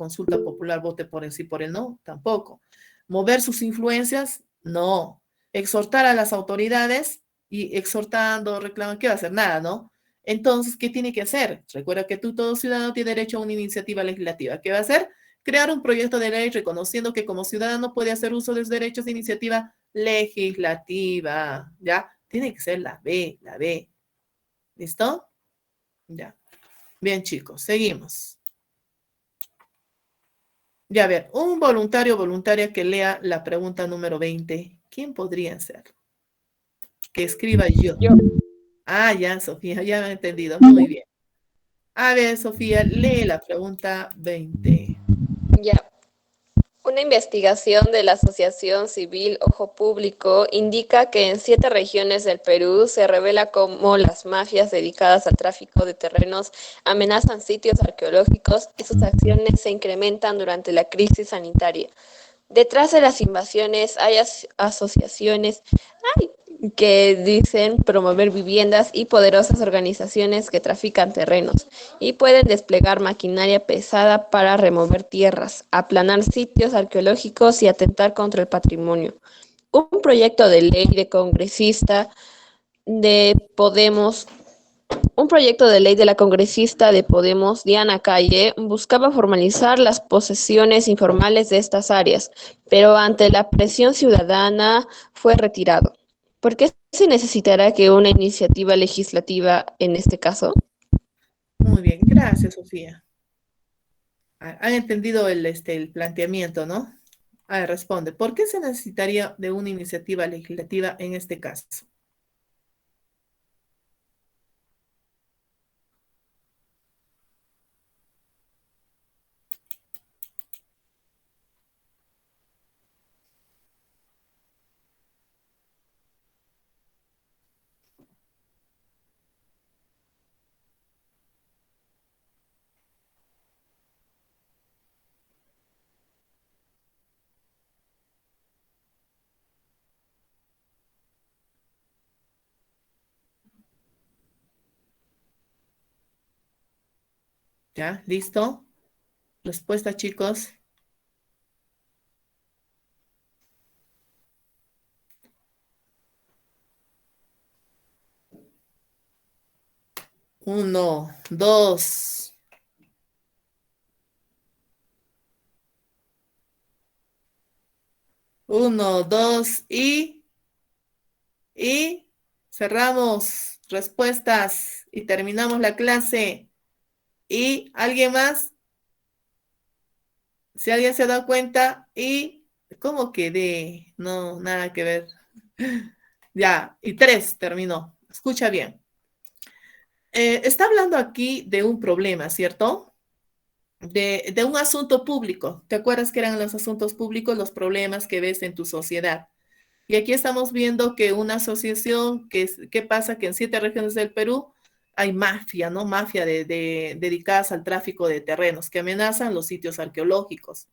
vote por el sí, por el no, tampoco. ¿Mover sus influencias? No. ¿Exhortar a las autoridades? Y exhortando, reclamando, ¿qué va a hacer? Nada, ¿no? Entonces, ¿qué tiene que hacer? Recuerda que todo ciudadano tiene derecho a una iniciativa legislativa. ¿Qué va a hacer? Crear un proyecto de ley reconociendo que como ciudadano puede hacer uso de sus derechos de iniciativa legislativa. ¿Ya? Tiene que ser la B, la B. ¿Listo? Ya. Bien, chicos, seguimos. Ya, a ver, un voluntario o voluntaria que lea la pregunta número 20. ¿Quién podría ser? Que escriba yo. Yo. Ah, ya, Sofía, ya me he entendido. Muy bien. A ver, Sofía, lee la pregunta 20. Ya. Una investigación de la Asociación Civil Ojo Público indica que en 7 regiones del Perú se revela cómo las mafias dedicadas al tráfico de terrenos amenazan sitios arqueológicos y sus acciones se incrementan durante la crisis sanitaria. Detrás de las invasiones hay asociaciones que dicen promover viviendas y poderosas organizaciones que trafican terrenos y pueden desplegar maquinaria pesada para remover tierras, aplanar sitios arqueológicos y atentar contra el patrimonio. Un proyecto de ley de congresista de Podemos un proyecto de ley de la congresista de Podemos, Diana Calle, buscaba formalizar las posesiones informales de estas áreas, pero ante la presión ciudadana fue retirado. ¿Por qué se necesitará que una iniciativa legislativa en este caso? Muy bien, gracias, Sofía. Han entendido el planteamiento, ¿no? A ver, responde. ¿Por qué se necesitaría de una iniciativa legislativa en este caso? ¿Ya? ¿Listo? Respuesta, chicos. Uno, dos. Uno, dos y cerramos respuestas y terminamos la clase. ¿Y alguien más? Si alguien se ha dado cuenta y ¿cómo quedé? No, nada que ver. Ya, y 3 terminó. Escucha bien. Está hablando aquí de un problema, ¿cierto? De un asunto público. ¿Te acuerdas que eran los asuntos públicos los problemas que ves en tu sociedad? Y aquí estamos viendo que una asociación, ¿qué pasa? Que en 7 regiones del Perú hay mafia, ¿no? Mafia dedicadas al tráfico de terrenos que amenazan los sitios arqueológicos.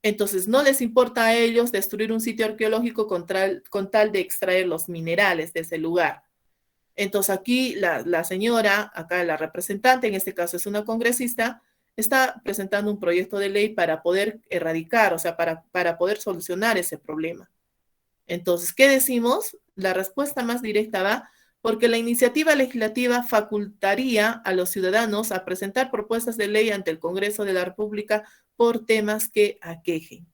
Entonces, no les importa a ellos destruir un sitio arqueológico con tal de extraer los minerales de ese lugar. Entonces, aquí la señora, acá la representante, en este caso es una congresista, está presentando un proyecto de ley para poder erradicar, o sea, para poder solucionar ese problema. Entonces, ¿qué decimos? La respuesta más directa va porque la iniciativa legislativa facultaría a los ciudadanos a presentar propuestas de ley ante el Congreso de la República por temas que aquejen.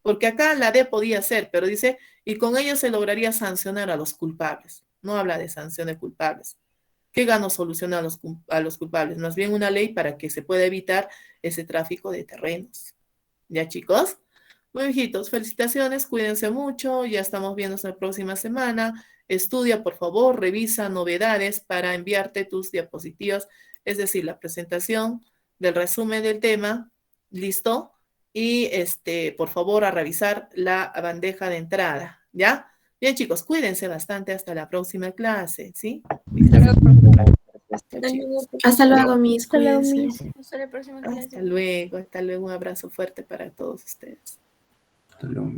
Porque acá la D podía ser, pero dice, y con ello se lograría sancionar a los culpables. No habla de sanciones culpables. ¿Qué ganó solucionar a los culpables? Más bien una ley para que se pueda evitar ese tráfico de terrenos. ¿Ya, chicos? Bueno, hijitos, felicitaciones, cuídense mucho, ya estamos viendo la próxima semana. Estudia, por favor, revisa novedades para enviarte tus diapositivas, es decir, la presentación del resumen del tema, ¿listo? Y por favor, a revisar la bandeja de entrada, ¿ya? Bien, chicos, cuídense bastante hasta la próxima clase, ¿sí? Hasta luego, mis. Hasta luego, Cuídense. Miss. Hasta la próxima clase. Hasta luego, un abrazo fuerte para todos ustedes. Hasta luego.